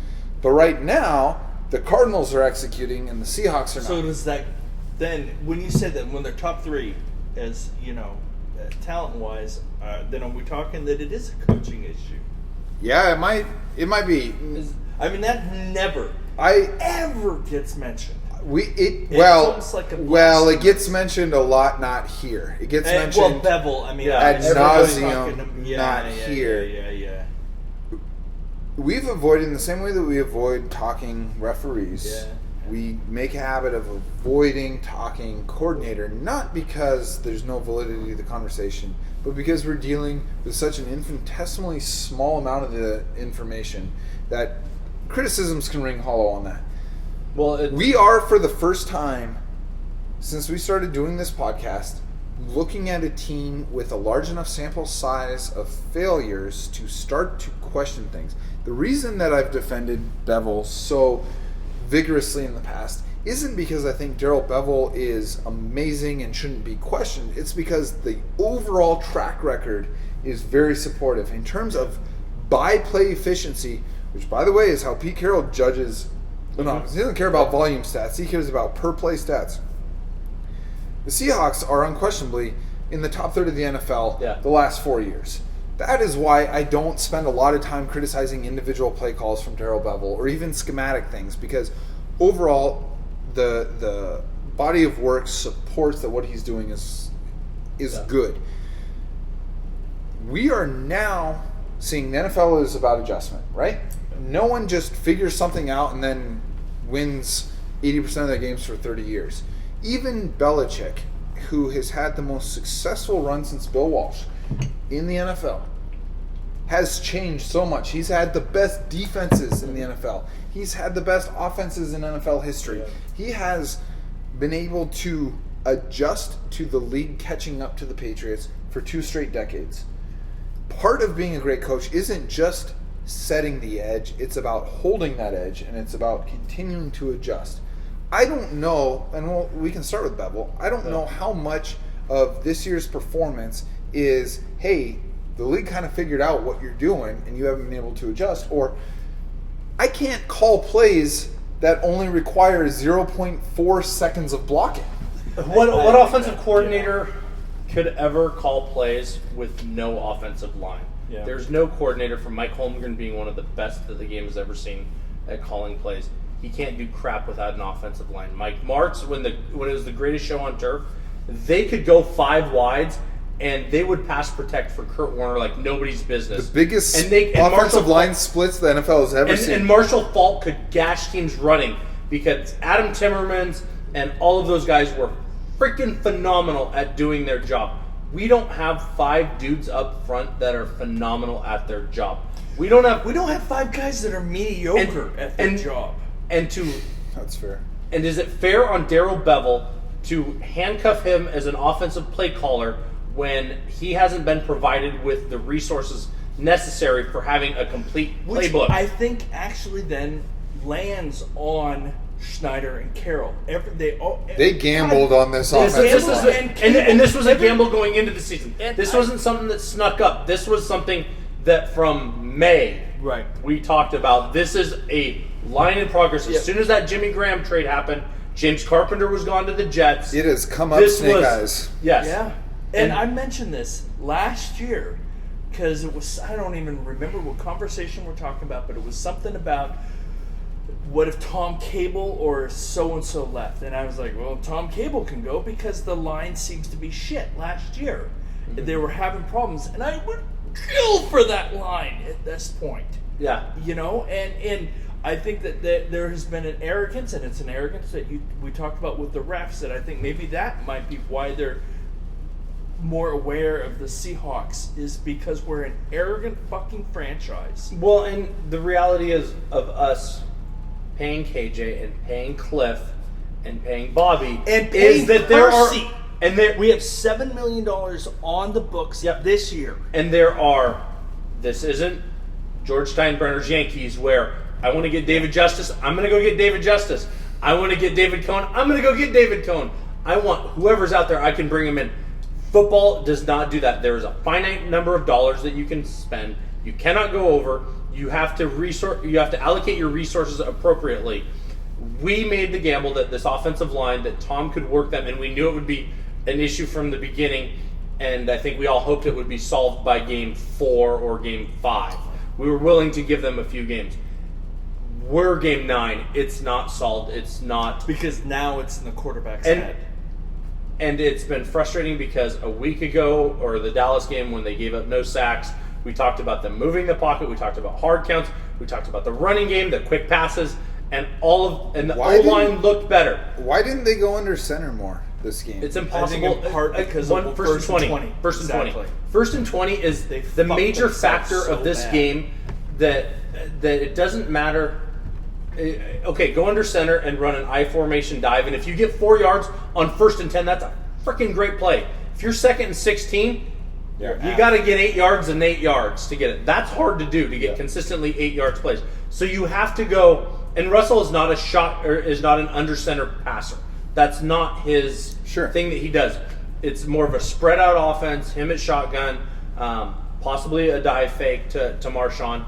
But right now, the Cardinals are executing and the Seahawks are not. So does that, then, when you said that when they're top 3, as, talent-wise, then are we talking that it is a coaching issue? Yeah, it might be. I mean, that never ever gets mentioned. It gets mentioned a lot, not here. It gets mentioned. Bevel. I mean, ad nauseum, not here. Yeah. We've avoided, in the same way that we avoid talking referees. Yeah. We make a habit of avoiding talking coordinator, not because there's no validity to the conversation, but because we're dealing with such an infinitesimally small amount of the information that criticisms can ring hollow on that. Well, we are, for the first time since we started doing this podcast, looking at a team with a large enough sample size of failures to start to question things. The reason that I've defended Bevel so vigorously in the past isn't because I think Darrell Bevell is amazing and shouldn't be questioned. It's because the overall track record is very supportive. In terms of by-play efficiency, which, by the way, is how Pete Carroll judges. No, he doesn't care about volume stats. He cares about per-play stats. The Seahawks are unquestionably in the top third of the NFL the last 4 years. That is why I don't spend a lot of time criticizing individual play calls from Darrell Bevell or even schematic things, because overall the body of work supports that what he's doing is good. We are now seeing the NFL is about adjustment, right? No one just figures something out and then wins 80% of their games for 30 years. Even Belichick who has had the most successful run since Bill Walsh in the NFL, has changed so much. He's had the best defenses in the NFL. He's had the best offenses in NFL history. Yeah. He has been able to adjust to the league catching up to the Patriots for 2 straight decades. Part of being a great coach isn't just setting the edge, it's about holding that edge, and it's about continuing to adjust. I don't know, and we can start with Bevel, I don't know how much of this year's performance is, hey, the league kind of figured out what you're doing and you haven't been able to adjust, or I can't call plays that only require 0.4 seconds of blocking. What offensive coordinator could ever call plays with no offensive line? Yeah. There's no coordinator, from Mike Holmgren being one of the best that the game has ever seen at calling plays. He can't do crap without an offensive line. Mike Martz, when it was the greatest show on turf, they could go 5 wides and they would pass protect for Kurt Warner like nobody's business. The biggest offensive Marshall line splits the NFL has ever seen. And Marshall Faulk could gash teams running because Adam Timmermans and all of those guys were freaking phenomenal at doing their job. We don't have 5 dudes up front that are phenomenal at their job. We don't have 5 guys that are mediocre at their job. That's fair. And is it fair on Darrell Bevel to handcuff him as an offensive play caller when he hasn't been provided with the resources necessary for having a complete playbook? Which I think actually then lands on Schneider and Carroll. They gambled on this offensive line. And this was a gamble going into the season. This wasn't something that snuck up. This was something that from May we talked about. This is a line in progress. As soon as that Jimmy Graham trade happened, James Carpenter was gone to the Jets. It has come up snake eyes. Yes. Yeah. And I mentioned this last year because it was, I don't even remember what conversation we're talking about, but it was something about what if Tom Cable or so-and-so left? And I was like, well, Tom Cable can go because the line seems to be shit last year. Mm-hmm. They were having problems. And I would kill for that line at this point. Yeah. You know, and I think that there has been an arrogance, and it's an arrogance that we talked about with the refs, that I think maybe that might be why they're more aware of the Seahawks, is because we're an arrogant fucking franchise. Well, and the reality is of us paying KJ and paying Cliff and paying Bobby and paying is that Percy. We have $7 million on the books this year. And this isn't George Steinbrenner's Yankees where I want to get David Justice, I'm going to go get David Justice. I want to get David Cohn, I'm going to go get David Cohn. I want whoever's out there, I can bring him in. Football does not do that. There is a finite number of dollars that you can spend. You cannot go over. You have to allocate your resources appropriately. We made the gamble that this offensive line, that Tom could work them, and we knew it would be an issue from the beginning, and I think we all hoped it would be solved by game 4 or game 5. We were willing to give them a few games. We're game 9. It's not solved. It's not. Because now it's in the quarterback's head. And it's been frustrating because a week ago, or the Dallas game when they gave up no sacks, we talked about them moving the pocket, we talked about hard counts, we talked about the running game, the quick passes, and the O-line looked better. Why didn't they go under center more this game? It's impossible. I think in part because of first and 20. First and 20. First and 20 is the major factor of this game that it doesn't matter. Okay, go under center and run an I formation dive, and if you get 4 yards on 1st and 10, that's a freaking great play. If you're 2nd and 16, you got to get 8 yards and 8 yards to get it. That's hard to do, to get consistently 8 yards plays. So you have to go. And Russell is not an under center passer. That's not his thing that he does. It's more of a spread out offense. Him at shotgun, possibly a dive fake to Marshawn.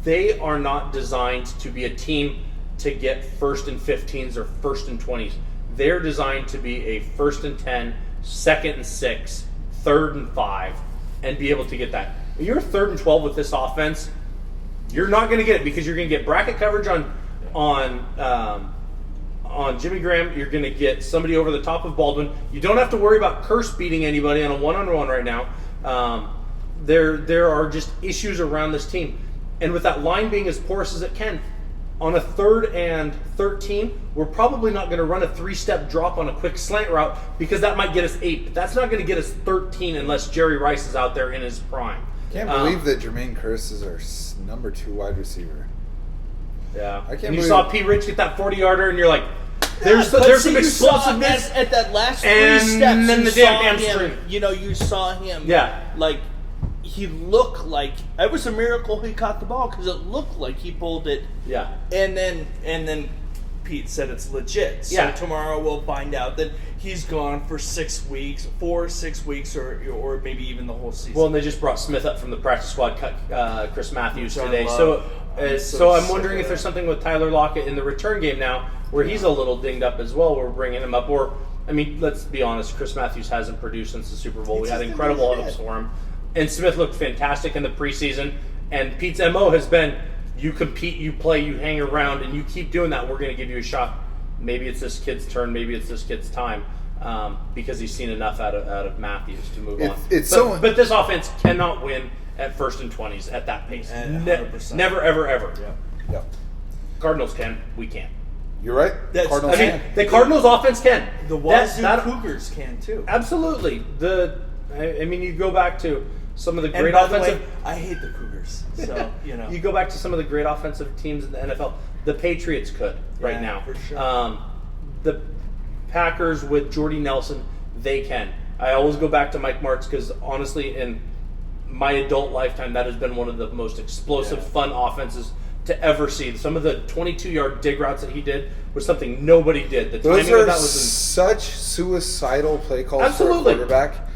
They are not designed to be a team to get 1st and 15s or 1st and 20s. They're designed to be a 1st and 10, 2nd and 6, 3rd and 5, and be able to get that. If you're 3rd and 12 with this offense, you're not going to get it because you're going to get bracket coverage on Jimmy Graham. You're going to get somebody over the top of Baldwin. You don't have to worry about Curse beating anybody on a one-on-one right now. There are just issues around this team. And with that line being as porous as it can, on a 3rd and 13, we're probably not going to run a 3-step drop on a quick slant route because that might get us 8. But that's not going to get us 13 unless Jerry Rice is out there in his prime. Can't believe that Jermaine Curse is our number 2 wide receiver. Yeah. I can't and you believe saw P. Rich get that 40-yarder, and you're like, there's some explosiveness. At that last 3 and steps, then you the saw damn him, hamstring. you saw him. Yeah. Like, he looked like it was a miracle he caught the ball because it looked like he pulled it. Yeah. And then Pete said it's legit. So Yeah. tomorrow we'll find out that he's gone for 6 weeks, 6 weeks, or maybe even the whole season. Well, and they just brought Smith up from the practice squad, cut Chris Matthews Which I today. love. So I'm so wondering if good. there's something with Tyler Lockett in the return game now where he's a little dinged up as well. We're bringing him up. Or, I mean, let's be honest, Chris Matthews hasn't produced since the Super Bowl. We had incredible hopes for him. And Smith looked fantastic in the preseason. And Pete's MO has been, you compete, you play, you hang around, and you keep doing that. We're going to give you a shot. Maybe it's this kid's turn. Maybe it's this kid's time. Because he's seen enough out of Matthews to move on. But this offense cannot win at 1st and 20s at that pace. 100%. Never, ever, ever. Yeah. Cardinals can. We can't. You're right. Cardinals can. The Cardinals offense can. The Wazoo Cougars can too. Absolutely. I mean, you go back to some of the And great by the offensive. way, I hate the Cougars. So You go back to some of the great offensive teams in the NFL. The Patriots could right now. For sure. The Packers with Jordy Nelson, they can. I always go back to Mike Martz because honestly, in my adult lifetime, that has been one of the most explosive, fun offenses to ever see. Some of the 22-yard dig routes that he did was something nobody did. The Those timing are of that was such suicidal play calls Absolutely. for a quarterback.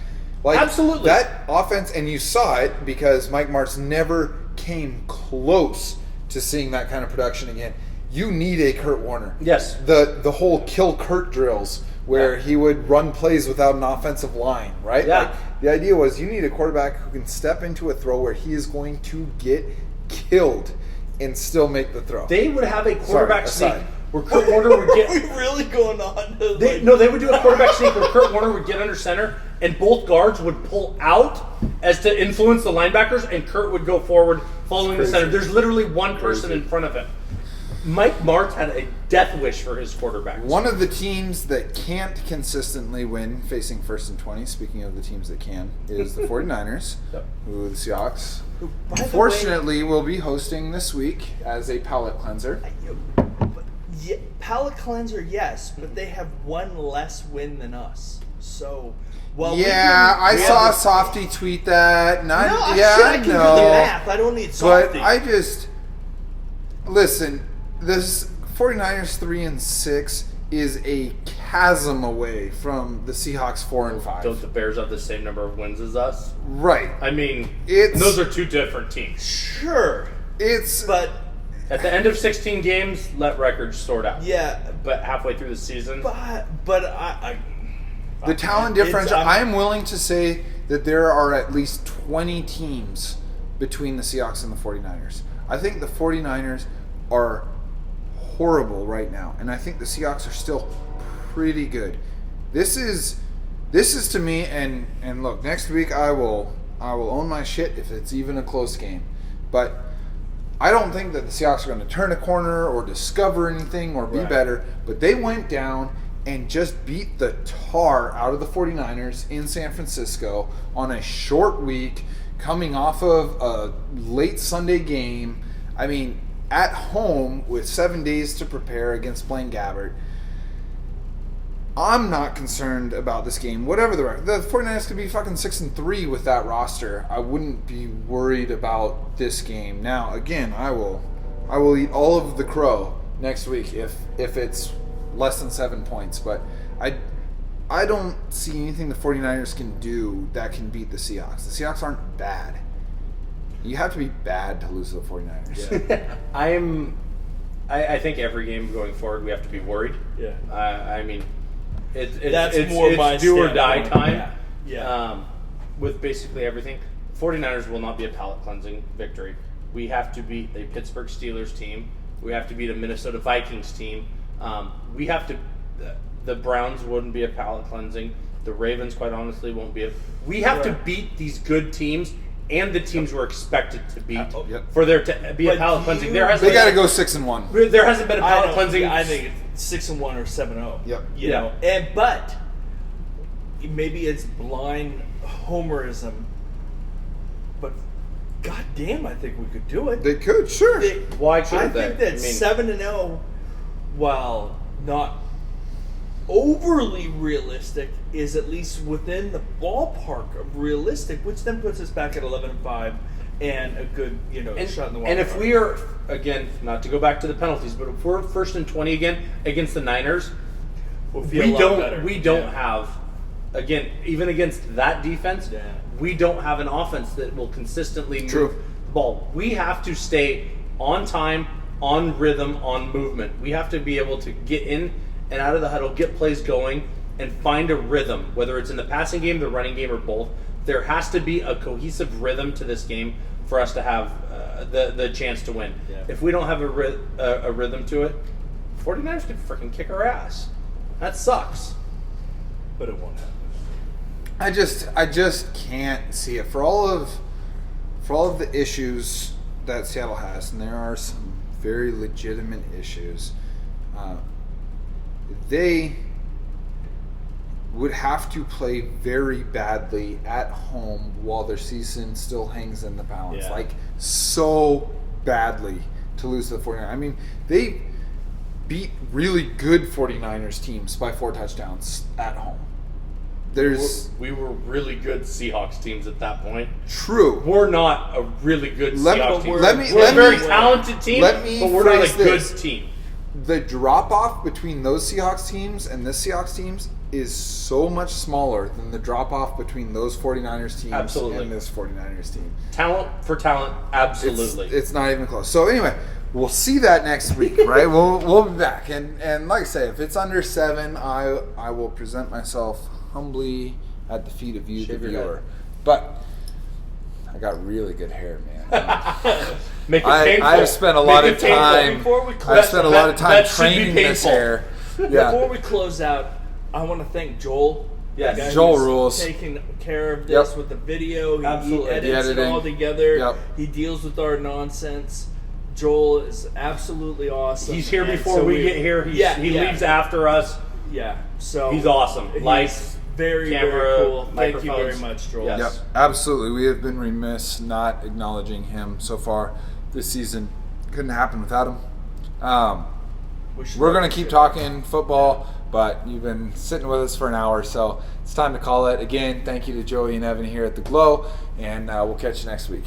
Like, Absolutely. That offense, and you saw it because Mike Martz never came close to seeing that kind of production again. You need a Kurt Warner. Yes. The whole kill Kurt drills where he would run plays without an offensive line, right? Yeah. Like, the idea was you need a quarterback who can step into a throw where he is going to get killed and still make the throw. They would have a quarterback sneak aside. where Kurt Warner would get. Are we really going on? They would do a quarterback sneak where Kurt Warner would get under center and both guards would pull out as to influence the linebackers and Kurt would go forward following the center. There's literally one person in front of him. Mike Martz had a death wish for his quarterbacks. One of the teams that can't consistently win facing 1st and 20, speaking of the teams that can, is the 49ers, who the Seahawks, unfortunately, will be hosting this week as a palate cleanser. Yeah, palate cleanser, yes, but they have one less win than us. So, I saw a softy tweet that. I can do the math. I don't need softy. But listen. This 49ers 3-6 is a chasm away from the Seahawks 4-5. Don't the Bears have the same number of wins as us? Right. I mean, It's- those are two different teams. Sure, But At the end of 16 games, let records sort out. yeah, But halfway through the season, but I the talent differential, I am willing to say that there are at least 20 teams between the Seahawks and the 49ers. I think the 49ers are horrible right now, and I think the Seahawks are still pretty good. This is to me, and look, next week I will own my shit if it's even a close game, but I don't think that the Seahawks are going to turn a corner or discover anything or be better, but they went down and just beat the tar out of the 49ers in San Francisco on a short week, coming off of a late Sunday game. I mean, at home with 7 days to prepare against Blaine Gabbert. I'm not concerned about this game. Whatever the record, the 49ers could be fucking 6-3 with that roster. I wouldn't be worried about this game. Now, again, I will eat all of the crow next week if it's less than 7 points. But I don't see anything the 49ers can do that can beat the Seahawks. The Seahawks aren't bad. You have to be bad to lose to the 49ers. Yeah. I think every game going forward we have to be worried. Yeah. I mean, it's my do or standpoint. die time. Yeah. With basically everything. 49ers will not be a palate cleansing victory. We have to beat a Pittsburgh Steelers team. We have to beat a Minnesota Vikings team. We have to. The Browns wouldn't be a palate cleansing. The Ravens, quite honestly, won't be. We have to beat these good teams and the teams were expected to beat Yep. for there to be a But palate cleansing. you- There hasn't They got to been- go 6-1. There hasn't been a I palate don't- cleansing. I think it's 6-1 or 7-0. Yep. You Yeah. know, but maybe it's blind homerism, but goddamn, I think we could do it. They could, sure. Why I couldn't think they? that 7-0, while not overly realistic, is at least within the ballpark of realistic, which then puts us back at 11-5 and a good, shot in the wild And if card. we are, again, not to go back to the penalties, but if we're 1st and 20 again against the Niners, We'll feel a lot better. we don't Yeah. have, again, even against that defense, Yeah. we don't have an offense that will consistently move True. the ball. We have to stay on time, on rhythm, on movement. We have to be able to get in and out of the huddle, get plays going, and find a rhythm, whether it's in the passing game, the running game, or both. There has to be a cohesive rhythm to this game for us to have the chance to win. Yeah. If we don't have a rhythm to it, 49ers could freaking kick our ass. That sucks. But it won't happen. I just can't see it for all of the issues that Seattle has, and there are some very legitimate issues. They would have to play very badly at home while their season still hangs in the balance, Yeah. like so badly to lose to the 49ers. I mean, they beat really good 49ers teams by 4 touchdowns at home. There's We were really good Seahawks teams at that point. true. We're not a really good Seahawks team. let me- we're let a very me- talented team, let me but we're not a phrase good this. team. The drop off between those Seahawks teams and this Seahawks teams is so much smaller than the drop off between those 49ers teams Absolutely. and this 49ers team. Talent for talent, absolutely. It's not even close. So anyway, we'll see that next week, right? We'll be back, and like I say, if it's under 7, I will present myself humbly at the feet of you, Shave the your viewer. head. But I got really good hair, man. Make it painful. I've spent a lot Make of it painful. time. Before we I've close- spent a lot of time that should be training this painful. hair. Yeah. Before we close out, I want to thank Joel. Yes. the guy Joel who's rules. taking care of this Yep. with the video. He Absolutely. edits The it editing. all together. Yep. He deals with our nonsense. Joel is absolutely awesome. He's here And before so we get here. He leaves after us. Yeah, so He's awesome. he's Lights, very, camera, very cool. Thank you microphones. very much, Joel. Yes. Yep, absolutely. We have been remiss not acknowledging him so far this season. Couldn't happen without him. We're going to keep talking football, but you've been sitting with us for an hour, so it's time to call it. Again, thank you to Joey and Evan here at The Glow, and we'll catch you next week.